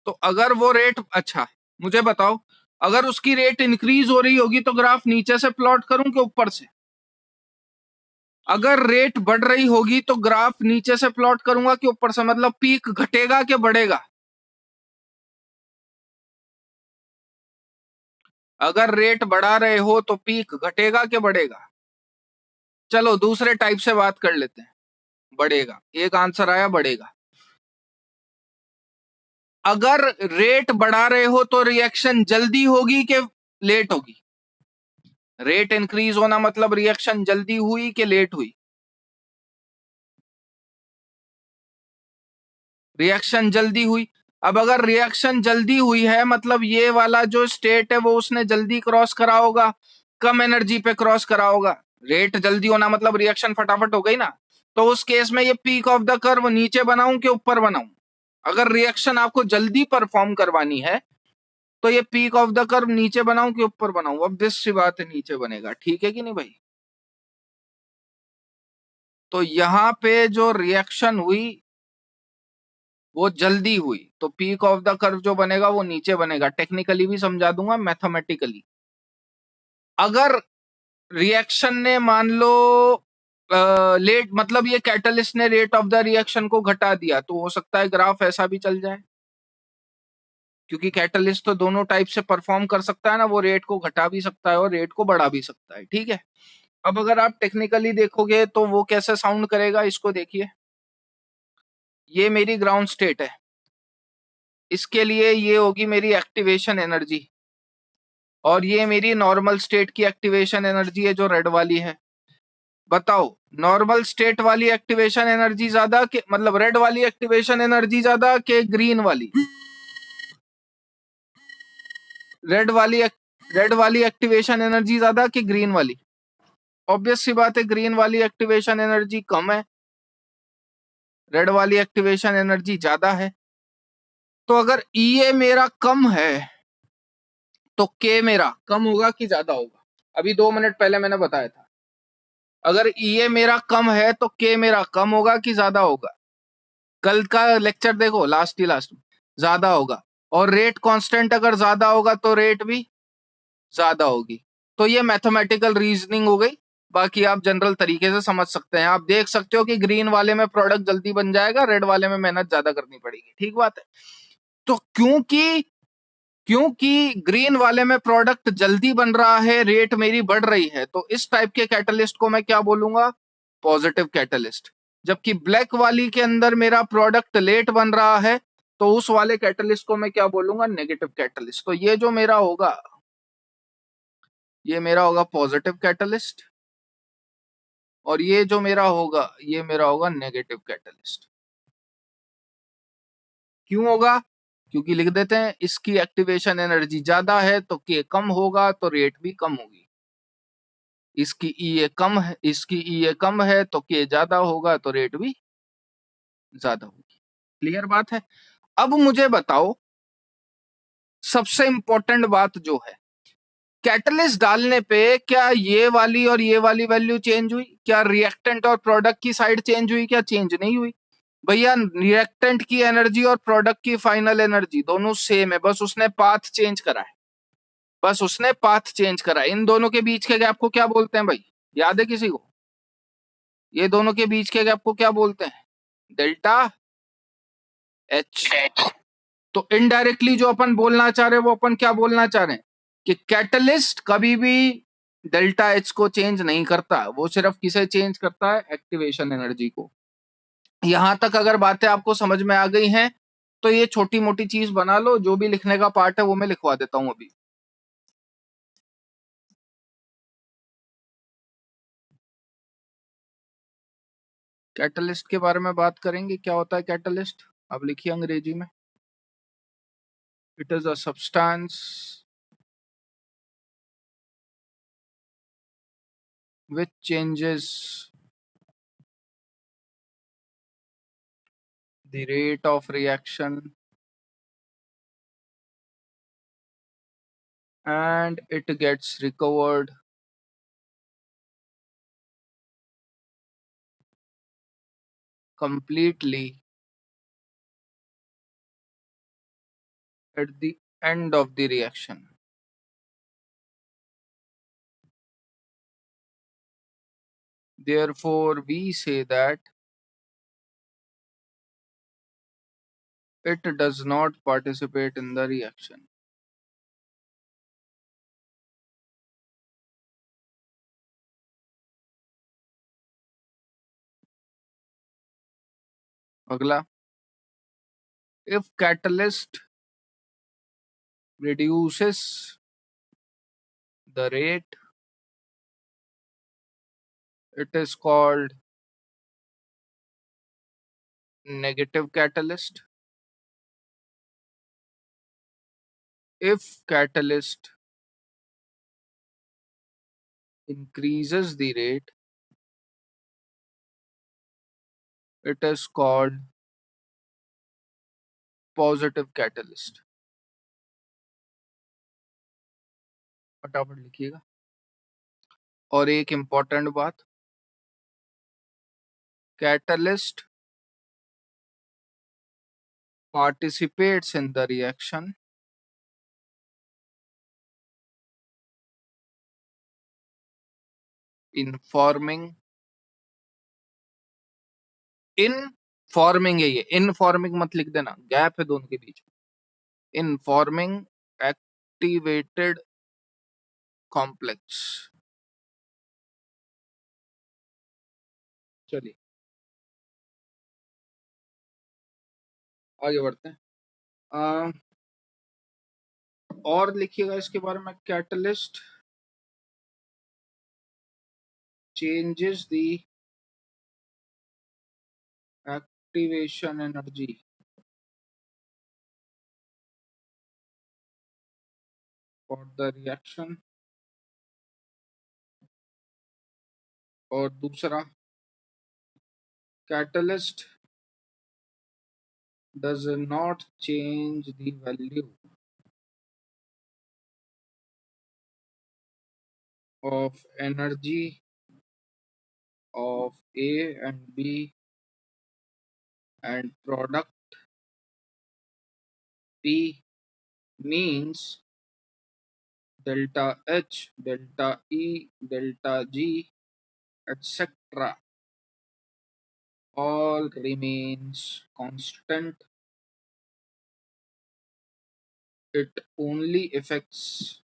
तो अगर वो रेट, अच्छा मुझे बताओ, अगर उसकी रेट इंक्रीज हो रही होगी तो ग्राफ नीचे से प्लॉट करूं कि ऊपर से? अगर रेट बढ़ रही होगी तो ग्राफ नीचे से प्लॉट करूंगा कि ऊपर से? मतलब पीक घटेगा कि बढ़ेगा? अगर रेट बढ़ा रहे हो तो पीक घटेगा कि बढ़ेगा? चलो दूसरे टाइप से बात कर लेते हैं, बढ़ेगा। एक आंसर आया, बढ़ेगा। अगर रेट बढ़ा रहे हो तो रिएक्शन जल्दी होगी कि लेट होगी? रेट इंक्रीज होना मतलब रिएक्शन जल्दी हुई कि लेट हुई? रिएक्शन जल्दी हुई। अब अगर रिएक्शन जल्दी हुई है मतलब ये वाला जो स्टेट है वो उसने जल्दी क्रॉस करा होगा, कम एनर्जी पे क्रॉस करा होगा। रेट जल्दी होना मतलब रिएक्शन फटाफट हो गई ना। तो उस केस में ये पीक ऑफ द कर्व नीचे बनाऊं कि ऊपर बनाऊं? अगर रिएक्शन आपको जल्दी परफॉर्म करवानी है तो ये पीक ऑफ द कर्व नीचे बनाऊं कि ऊपर बनाऊं? अब दिस सी बात है, नीचे बनेगा, ठीक है कि नहीं भाई? तो यहाँ पे जो रिएक्शन हुई वो जल्दी हुई, तो पीक ऑफ द कर्व जो बनेगा वो नीचे बनेगा। टेक्निकली भी समझा दूंगा, मैथमेटिकली। अगर रिएक्शन ने मान लो लेट, मतलब ये कैटलिस्ट ने रेट ऑफ द रिएक्शन को घटा दिया, तो हो सकता है ग्राफ ऐसा भी चल जाए, क्योंकि कैटलिस्ट तो दोनों टाइप से परफॉर्म कर सकता है ना, वो रेट को घटा भी सकता है और रेट को बढ़ा भी सकता है, ठीक है। अब अगर आप टेक्निकली देखोगे तो वो कैसे साउंड करेगा, इसको देखिए। ये मेरी ग्राउंड स्टेट है, इसके लिए ये होगी मेरी एक्टिवेशन एनर्जी, और ये मेरी नॉर्मल स्टेट की एक्टिवेशन एनर्जी है जो रेड वाली है। बताओ नॉर्मल स्टेट वाली एक्टिवेशन एनर्जी ज्यादा के मतलब रेड वाली एक्टिवेशन एनर्जी ज्यादा के ग्रीन वाली? रेड वाली रेड वाली एक्टिवेशन एनर्जी ज्यादा कि ग्रीन वाली? ऑब्वियस सी बात है ग्रीन वाली एक्टिवेशन एनर्जी कम है, रेड वाली एक्टिवेशन एनर्जी ज्यादा है। तो अगर ई मेरा कम है तो के मेरा कम होगा कि ज्यादा होगा? अभी 2 मिनट पहले मैंने बताया था। अगर ई मेरा कम है तो के मेरा कम होगा कि ज्यादा होगा? कल का लेक्चर देखो, लास्ट ही लास्ट में ज्यादा होगा। और रेट कांस्टेंट अगर ज्यादा होगा तो रेट भी ज्यादा होगी। तो ये मैथमेटिकल रीजनिंग हो गई। बाकी आप जनरल तरीके से समझ सकते हैं। आप देख सकते हो कि ग्रीन वाले में प्रोडक्ट जल्दी बन जाएगा, रेड वाले में मेहनत ज्यादा करनी पड़ेगी। ठीक बात है। तो क्योंकि क्योंकि ग्रीन वाले में प्रोडक्ट जल्दी बन रहा है, रेट मेरी बढ़ रही है, तो इस टाइप के कैटलिस्ट को मैं क्या बोलूंगा? Positive catalyst. जबकि ब्लैक वाली के अंदर मेरा प्रोडक्ट लेट बन रहा है, तो उस वाले कैटलिस्ट को मैं क्या बोलूंगा? Negative catalyst. तो ये जो मेरा होगा, ये मेरा होगा पॉजिटिव कैटलिस्ट, और ये जो मेरा होगा, ये मेरा होगा नेगेटिव कैटलिस्ट। क्यों होगा? क्योंकि लिख देते हैं इसकी एक्टिवेशन एनर्जी ज्यादा है तो के कम होगा तो रेट भी कम होगी। इसकी ई कम है, इसकी ई कम है तो के ज्यादा होगा तो रेट भी ज्यादा होगी। क्लियर बात है? अब मुझे बताओ सबसे इंपॉर्टेंट बात जो है, कैटलिस्ट डालने पे क्या ये वाली और ये वाली वैल्यू चेंज हुई? क्या रिएक्टेंट और प्रोडक्ट की साइड चेंज हुई? क्या चेंज नहीं हुई? भैया रिएक्टेंट की एनर्जी और प्रोडक्ट की फाइनल एनर्जी दोनों सेम है, बस उसने पाथ चेंज करा है। बस उसने पाथ चेंज करा है। इन दोनों के बीच के गैप को क्या बोलते हैं भाई? याद है किसी को? ये दोनों के बीच के गैप को क्या बोलते हैं? Delta H. तो इनडायरेक्टली जो अपन बोलना चाह रहे हैं वो अपन क्या बोलना चाह रहे हैं? कि कैटलिस्ट कभी भी डेल्टा एच को चेंज नहीं करता, वो सिर्फ किसे चेंज करता है? एक्टिवेशन एनर्जी को। यहां तक अगर बातें आपको समझ में आ गई हैं तो ये छोटी मोटी चीज बना लो, जो भी लिखने का पार्ट है वो मैं लिखवा देता हूं अभी। कैटलिस्ट के बारे में बात करेंगे, क्या होता है कैटलिस्ट? अब लिखिए अंग्रेजी में। It is a substance which changes the rate of reaction and it gets recovered completely at the end of the reaction. Therefore, we say that it does not participate in the reaction. अगला, if catalyst reduces the rate, it is called negative catalyst. If catalyst increases the rate, it is called positive catalyst. फटाफट लिखिएगा। और एक important बात, catalyst participates in the reaction in forming in forming है, ये in forming मत लिख देना, गैप है दोनों के बीच में। In forming activated complex. चलिए आगे बढ़ते हैं। और लिखिएगा इसके बारे में, catalyst changes the activation energy for the reaction. और दूसरा, catalyst does not change the value of energy of A and B and product P means delta H, delta E, delta G, etc. all remains constant. It only affects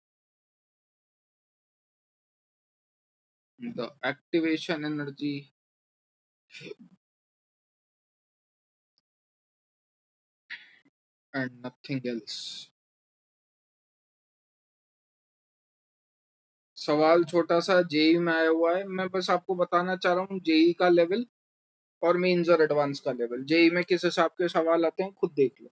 the activation energy and nothing else. सवाल छोटा सा JEE में आया हुआ है, मैं बस आपको बताना चाह रहा हूँ जेई का लेवल और मेंस और एडवांस का लेवल। जेई में किस हिसाब के सवाल आते हैं खुद देख लो।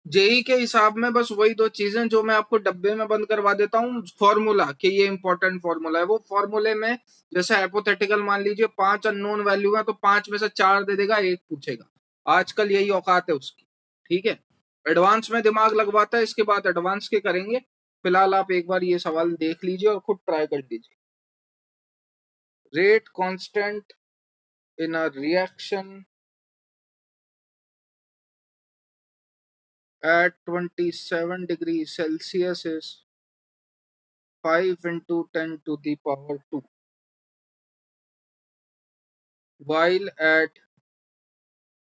जेई के हिसाब में बस वही दो चीजें जो मैं आपको डब्बे में बंद करवा देता हूँ, फॉर्मूला कि ये इंपॉर्टेंट फॉर्मूला है। वो फॉर्मूले में जैसे हाइपोथेटिकल मान लीजिए 5 अननोन वैल्यू है तो 5 में से 4 दे देगा, 1 पूछेगा। आजकल यही औकात है उसकी, ठीक है। एडवांस में दिमाग लगवाता है, इसके बाद एडवांस के करेंगे। फिलहाल आप एक बार ये सवाल देख लीजिए और खुद ट्राई कर लीजिए। Rate constant in a reaction at 27 degrees Celsius is 5 into 10 to the power 2, while at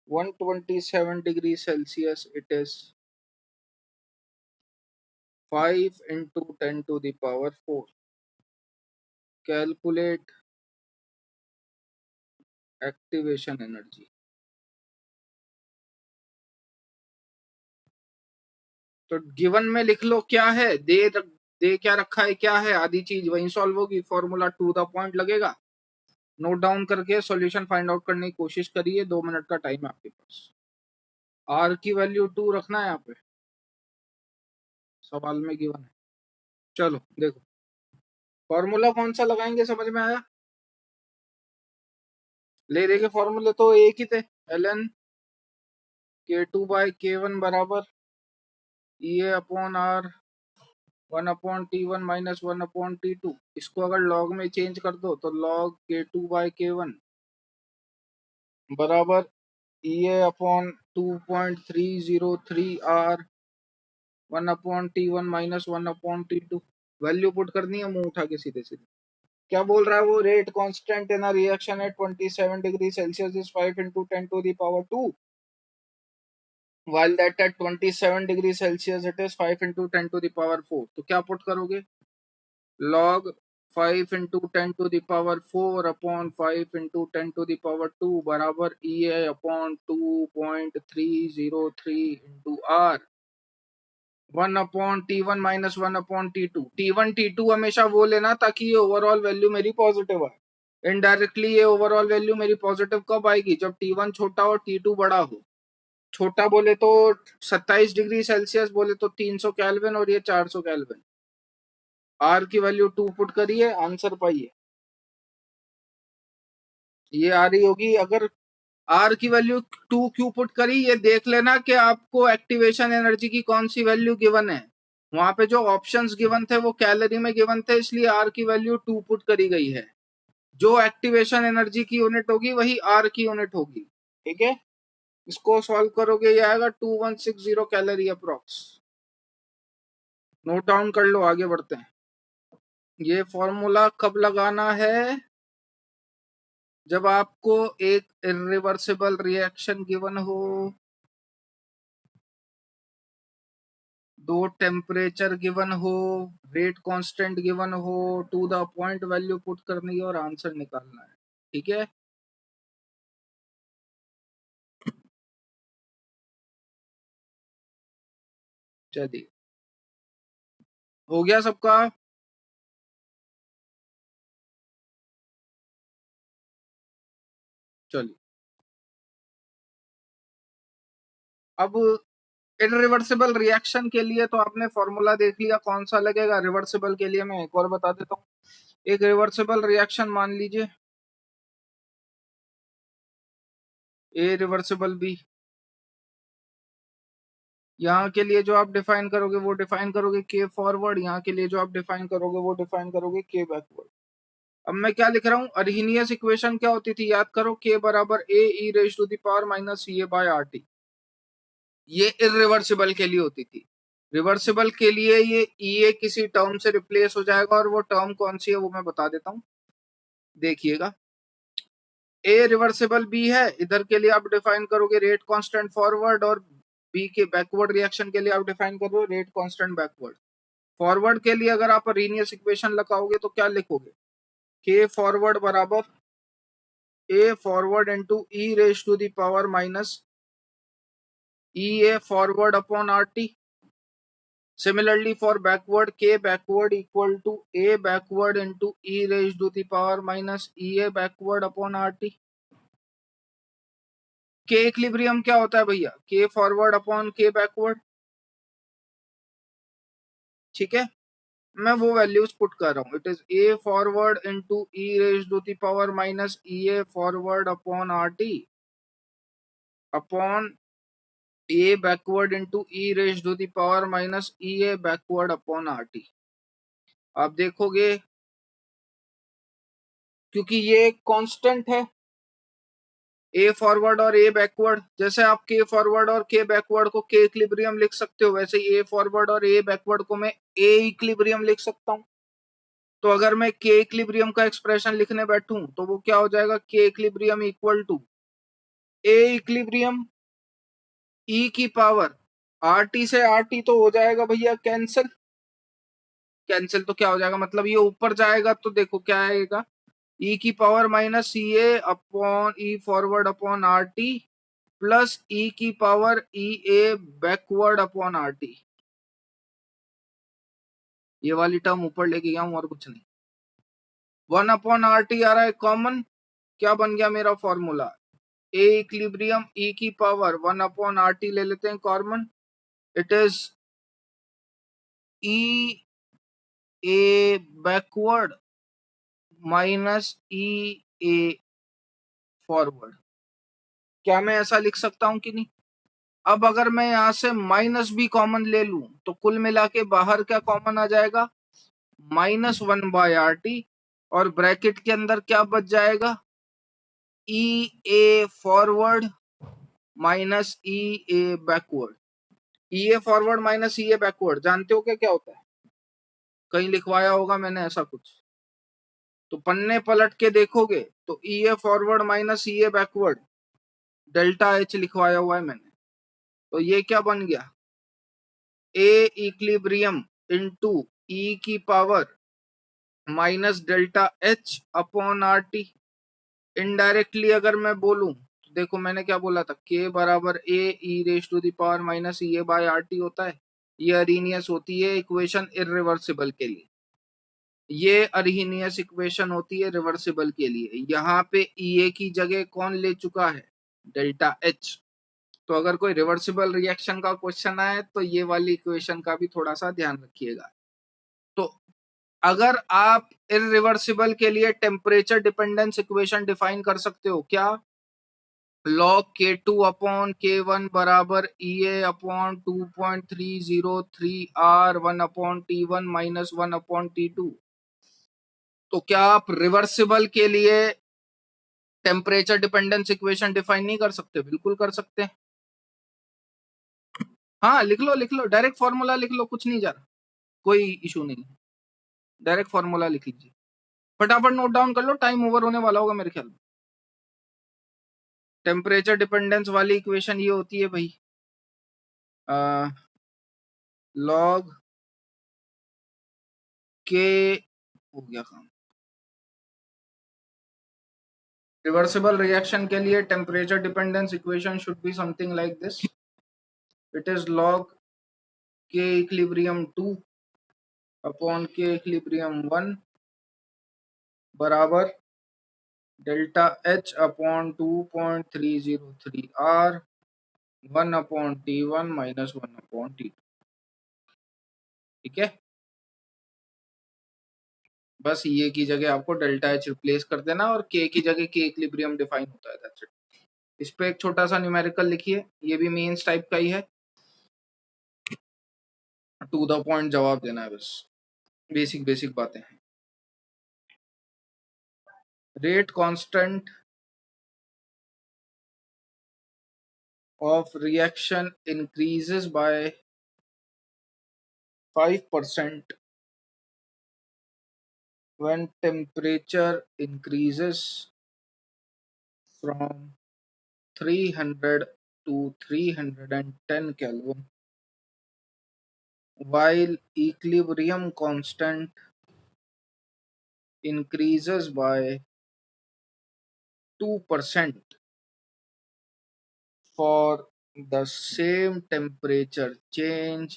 127 degrees Celsius it is 5 into 10 to the power 4. Calculate activation energy. तो गिवन में लिख लो क्या है, दे क्या रखा है, क्या है, आधी चीज वहीं सॉल्व होगी। फॉर्मूला टू द पॉइंट लगेगा, नोट डाउन करके सॉल्यूशन फाइंड आउट करने की कोशिश करिए। 2 मिनट का टाइम है आपके पास। आर की वैल्यू 2 रखना है यहाँ पे, सवाल में गिवन है। चलो देखो, फॉर्मूला कौन सा लगाएंगे, समझ में आया? ले देखे फॉर्मूले तो एक ही थे, ln k2/k1 बराबर EA upon R 1/T1 minus 1/T2। इसको अगर लॉग में चेंज कर दो तो log k2/k1 बराबर EA upon 2.303 R 1/T1 minus 1/T2। Value put करनी है मुंह उठा के सीधे सीधे। क्या बोल रहा है वो, rate constant in a reaction at 27 degree Celsius is 5 into 10 to the power 2, while that at 27 degree Celsius it is 5 into 10 to the power 4। तो क्या पुट करोगे, log 5 into 10 to the power 4 upon 5 into 10 to the power 2 बराबर EA upon 2.303 into R 1/T1 minus 1/T2। T1 T2 हमेशा वो लेना ताकि ये overall value मेरी पॉजिटिव आए। इनडायरेक्टली ये ओवरऑल वैल्यू मेरी पॉजिटिव कब आएगी, जब T1 छोटा और T2 बड़ा हो। छोटा बोले तो 27 डिग्री सेल्सियस, बोले तो 300 केल्विन और ये 400 केल्विन। आर की वैल्यू 2 पुट करिए, आंसर पाइए। ये आ रही होगी। अगर आर की वैल्यू 2 क्यों पुट करी, ये देख लेना कि आपको एक्टिवेशन एनर्जी की कौन सी वैल्यू गिवन है। वहां पे जो ऑप्शंस गिवन थे वो कैलोरी में गिवन थे, इसलिए आर की वैल्यू 2 पुट करी गई है। जो एक्टिवेशन एनर्जी की यूनिट होगी वही आर की यूनिट होगी, ठीक है। इसको सॉल्व करोगे ये आएगा 2160 कैलोरी अप्रोक्स। नोट डाउन कर लो, आगे बढ़ते हैं। ये फॉर्मूला कब लगाना है, जब आपको एक इरिवर्सिबल रिएक्शन गिवन हो, दो टेम्परेचर गिवन हो, रेट कांस्टेंट गिवन हो, to the point value put करनी है और आंसर निकालना है, ठीक है। चलिए, हो गया सबका? चलिए, अब इरिवर्सिबल रिएक्शन के लिए तो आपने फॉर्मूला देख लिया, कौन सा लगेगा। रिवर्सिबल के लिए मैं एक और बता देता हूँ। एक रिवर्सिबल रिएक्शन मान लीजिए ए रिवर्सिबल बी। यहाँ के लिए जो आप डिफाइन करोगे वो डिफाइन करोगे के फॉरवर्ड, यहाँ के लिए जो आप डिफाइन करोगे वो डिफाइन करोगे के बैकवर्ड। अब मैं क्या लिख रहा हूँ, अर्हीनियस इक्वेशन क्या होती थी, याद करो, के बराबर A E raise to the power minus C A by R T. ये इरिवर्सिबल के लिए होती थी। रिवर्सिबल के लिए ये ई ए किसी टर्म से रिप्लेस हो जाएगा, और वो टर्म कौन सी है वो मैं बता देता हूँ, देखिएगा। ए रिवर्सिबल बी है, इधर के लिए आप डिफाइन करोगे रेट कांस्टेंट फॉरवर्ड, और बी के बैकवर्ड रिएक्शन के लिए आप डिफाइन करोगे रेट कांस्टेंट बैकवर्ड। फॉरवर्ड के लिए अगर आप रीनियस इक्वेशन लगाओगे तो क्या लिखोगे, के फॉरवर्ड बराबर A forward into E raise to the power minus E A forward upon R T. Similarly for backward, K backward equal to A backward into E raise to the power minus E A backward upon R T. K equilibrium क्या होता है भैया, के forward upon के backward, ठीक है। मैं वो वैल्यूज पुट कर रहा हूँ, it is A forward into E raise to the power minus E A forward upon R T upon A backward into E raise to the power minus E A backward upon R T. आप देखोगे क्योंकि ये constant है ए forward और ए backward, जैसे आप के forward और के बैकवर्ड को के इक्विलिब्रियम लिख सकते हो, वैसे ए फॉरवर्ड और ए बैकवर्ड को मैं ए इक्विलिब्रियम लिख सकता हूँ। तो अगर मैं के इक्विलिब्रियम का एक्सप्रेशन लिखने बैठूं तो वो क्या हो जाएगा, K equilibrium equal to A equilibrium E की पावर आर टी से आर टी तो हो जाएगा भैया कैंसिल। कैंसिल तो क्या हो जाएगा, मतलब ये ऊपर जाएगा तो देखो क्या आएगा, ई की power minus C A upon E forward upon R T plus E की power E A backward upon R T. ये वाली टर्म ऊपर लेके गया हूं और कुछ नहीं। 1 अपॉन आर टी आ रहा है कॉमन, क्या बन गया मेरा फॉर्मूला, ए इक्विलिब्रियम ई की पावर 1 अपॉन आर टी ले लेते हैं common, it is E A backward minus E A forward. क्या मैं ऐसा लिख सकता हूं कि नहीं। अब अगर मैं यहां से माइनस भी कॉमन ले लूं तो कुल मिला के बाहर क्या कॉमन आ जाएगा, -1/RT, और ब्रैकेट के अंदर क्या बच जाएगा, ई A forward minus E A backward. E A forward minus E A backward जानते हो क्या क्या होता है, कहीं लिखवाया होगा मैंने ऐसा कुछ, तो पन्ने पलट के देखोगे तो ई A forward minus E A backward delta H लिखवाया हुआ है मैंने। तो ये क्या बन गया, ए इक्विलिब्रियम इनटू ई की power minus delta H upon R T. Indirectly अगर मैं बोलूं तो देखो मैंने क्या बोला था, के बराबर A E raise to the power minus E A by R T होता है। ये अरीनियस होती है इक्वेशन इरिवर्सिबल के लिए, ये अरहीनियस इक्वेशन होती है रिवर्सिबल के लिए। यहाँ पे ई ए की जगह कौन ले चुका है, डेल्टा एच। तो अगर कोई रिवर्सिबल रिएक्शन का क्वेश्चन आए तो ये वाली इक्वेशन का भी थोड़ा सा ध्यान रखिएगा। तो अगर आप इरिवर्सिबल के लिए टेम्परेचर डिपेंडेंस इक्वेशन डिफाइन कर सकते हो क्या, log K2 अपॉन K1 बराबर E A upon 2.303 R 1 upon T1 minus 1 upon T2। तो क्या आप रिवर्सिबल के लिए टेम्परेचर डिपेंडेंस इक्वेशन डिफाइन नहीं कर सकते, बिल्कुल कर सकते हैं। हाँ लिख लो डायरेक्ट फॉर्मूला लिख लो, कुछ नहीं जा रहा, कोई इशू नहीं, डायरेक्ट फॉर्मूला लिख लीजिए, फटाफट नोट डाउन कर लो, टाइम ओवर होने वाला होगा मेरे ख्याल में। टेम्परेचर डिपेंडेंस वाली इक्वेशन ये होती है भाई, लॉग के, हो गया काम। रिवर्सिबल रिएक्शन के लिए temperature dependence equation should be something like this, it is log K equilibrium 2 upon K equilibrium 1 बराबर delta H upon 2.303 R 1/T1 minus 1/T2। ठीक है, बस ये की जगह आपको डेल्टा एच रिप्लेस कर देना और के की जगह के इक्विलिब्रियम डिफाइन होता है, दैट्स इट। इस पे एक छोटा सा न्यूमेरिकल लिखिए, ये भी मीन्स टाइप का ही है, टू द पॉइंट जवाब देना है, बस बेसिक बेसिक बातें हैं। Rate constant of reaction increases by 5% when temperature increases from 300 to 310 Kelvin, while equilibrium constant increases by 2% for the same temperature change.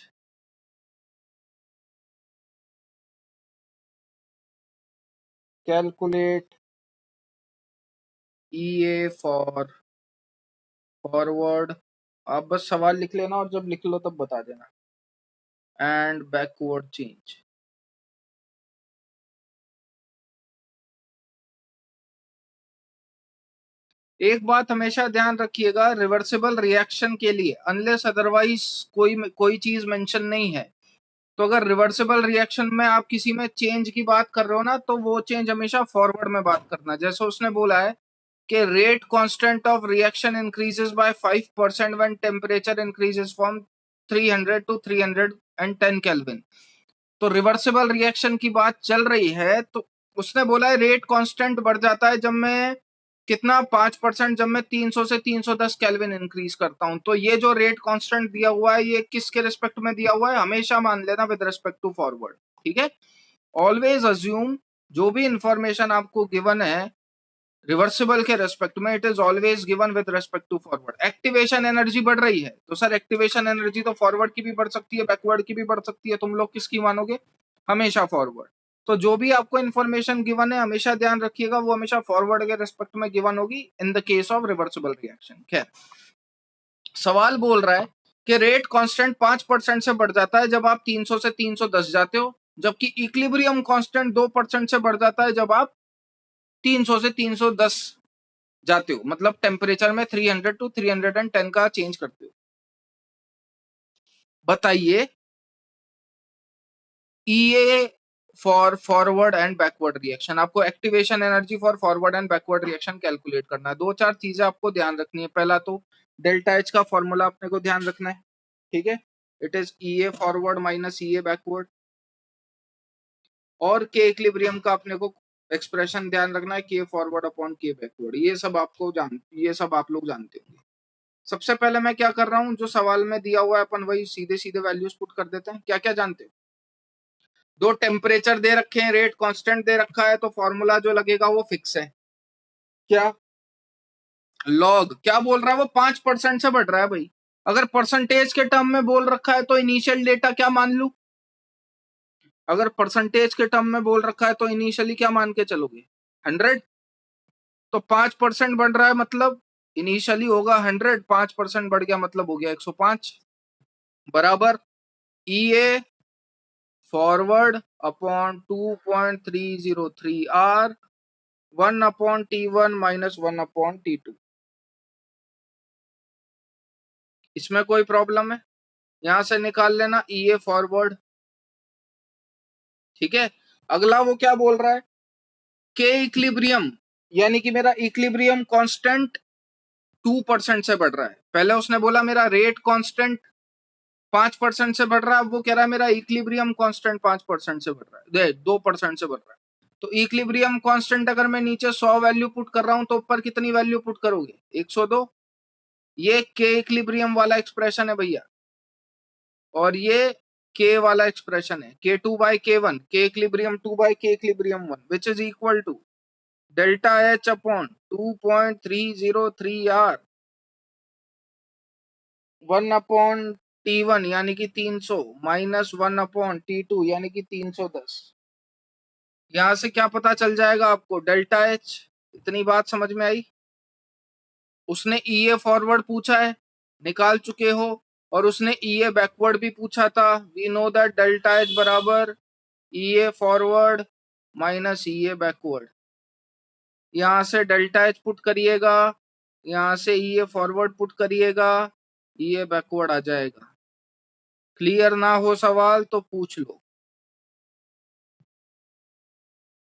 Calculate EA for forward, आप बस सवाल लिख लेना और जब लिख लो तब बता देना, एंड बैकवर्ड चेंज। एक बात हमेशा ध्यान रखिएगा, रिवर्सिबल रिएक्शन के लिए अनलेस अदरवाइज कोई चीज मेंशन नहीं है, तो अगर रिवर्सिबल रिएक्शन में आप किसी में चेंज की बात कर रहे हो ना, तो वो चेंज हमेशा फॉरवर्ड में बात करना। जैसे उसने बोला है कि rate constant of reaction increases by 5% when temperature increases from 300 to 310 kelvin, तो रिवर्सिबल रिएक्शन की बात चल रही है, तो उसने बोला है रेट कांस्टेंट बढ़ जाता है जब मैं कितना 5%, जब मैं 300 से 310 केल्विन इंक्रीज करता हूं। तो ये जो रेट कांस्टेंट दिया हुआ है ये किसके रिस्पेक्ट में दिया हुआ है, हमेशा मान लेना विद रिस्पेक्ट टू फॉरवर्ड। ठीक है, ऑलवेज अज्यूम जो भी इंफॉर्मेशन आपको गिवन है रिवर्सिबल के रेस्पेक्ट में, it is always given with respect to forward. Activation energy बढ़ रही है तो सर एक्टिवेशन एनर्जी तो फॉरवर्ड की भी बढ़ सकती है, बैकवर्ड की भी बढ़ सकती है, तुम लोग किसकी मानोगे, हमेशा फॉरवर्ड। तो जो भी आपको इन्फॉर्मेशन गिवन है हमेशा ध्यान रखिएगा वो हमेशा फॉरवर्ड के रेस्पेक्ट में गिवन होगी in the case of reversible reaction. खैर, सवाल बोल रहा है कि रेट कांस्टेंट 5% से बढ़ जाता है जब आप 300 से 310 जाते हो, जबकि इक्विलिब्रियम कांस्टेंट 2% से बढ़ जाता है जब आप 300 से 310 जाते हो, मतलब टेम्परेचर में 300 टू 310 का चेंज करते हो। बताइए EA for forward and backward reaction, आपको activation energy for forward and backward reaction calculate करना है। दो चार चीजें आपको ध्यान रखनी है। पहला तो डेल्टा एच का फॉर्मूला अपने को ध्यान रखना है, ठीक है, it is EA forward minus EA backward, और के इक्विलिब्रियम का अपने को एक्सप्रेशन ध्यान रखना है, के फॉरवर्ड अपॉन के बैकवर्ड। ये सब आप लोग जानते होंगे। सबसे पहले मैं क्या कर रहा हूं, जो सवाल में दिया हुआ है अपन वही सीधे सीधे वैल्यूज पुट कर देते हैं। क्या क्या जानते हो, दो टेम्परेचर दे रखे हैं, रेट कांस्टेंट दे रखा है, तो फॉर्मूला जो लगेगा वो फिक्स है। क्या लॉग, क्या बोल रहा है वो 5% से बढ़ रहा है भाई। अगर परसेंटेज के टर्म में बोल रखा है तो इनिशियल डेटा क्या मान लू, अगर परसेंटेज के टर्म में बोल रखा है तो इनिशियली क्या मान के चलोगे, 100। तो 5% बढ़ रहा है मतलब इनिशियली होगा 100, 5% बढ़ गया मतलब हो गया 105 बराबर EA forward upon 2.303 R 1/T1 minus 1/T2। इसमें कोई प्रॉब्लम है, यहां से निकाल लेना EA फॉरवर्ड। ठीक है, अगला वो क्या बोल रहा है, के इक्विलिब्रियम, यानी कि मेरा इक्विलिब्रियम कांस्टेंट 2% से बढ़ रहा है। पहले उसने बोला मेरा रेट कांस्टेंट 5% से बढ़ रहा है, अब वो कह रहा है मेरा इक्विलिब्रियम कांस्टेंट 5% से बढ़ रहा है, 2% से बढ़ रहा है। तो इक्विलिब्रियम कांस्टेंट अगर मैं नीचे 100 वैल्यू पुट कर रहा हूं तो ऊपर कितनी वैल्यू पुट करोगे, 102। ये के इक्विलिब्रियम वाला एक्सप्रेशन है भैया, और ये के वाला एक्सप्रेशन है, K2/K1, K equilibrium 2/K equilibrium 1 which is equal to delta H upon 2.303 R 1/T1 T1 यानी कि 300 माइनस 1/T2 यानी कि 310। यहां से क्या पता चल जाएगा आपको, डेल्टा एच। इतनी बात समझ में आई। उसने ईए फॉरवर्ड पूछा है, निकाल चुके हो, और उसने ईए बैकवर्ड भी पूछा था। We know that delta H बराबर EA forward minus EA backward. यहां से डेल्टा एच पुट करिएगा, यहां से ईए फॉरवर्ड पुट करिएगा, ईए बैकवर्ड आ जाएगा। क्लियर ना हो सवाल तो पूछ लो।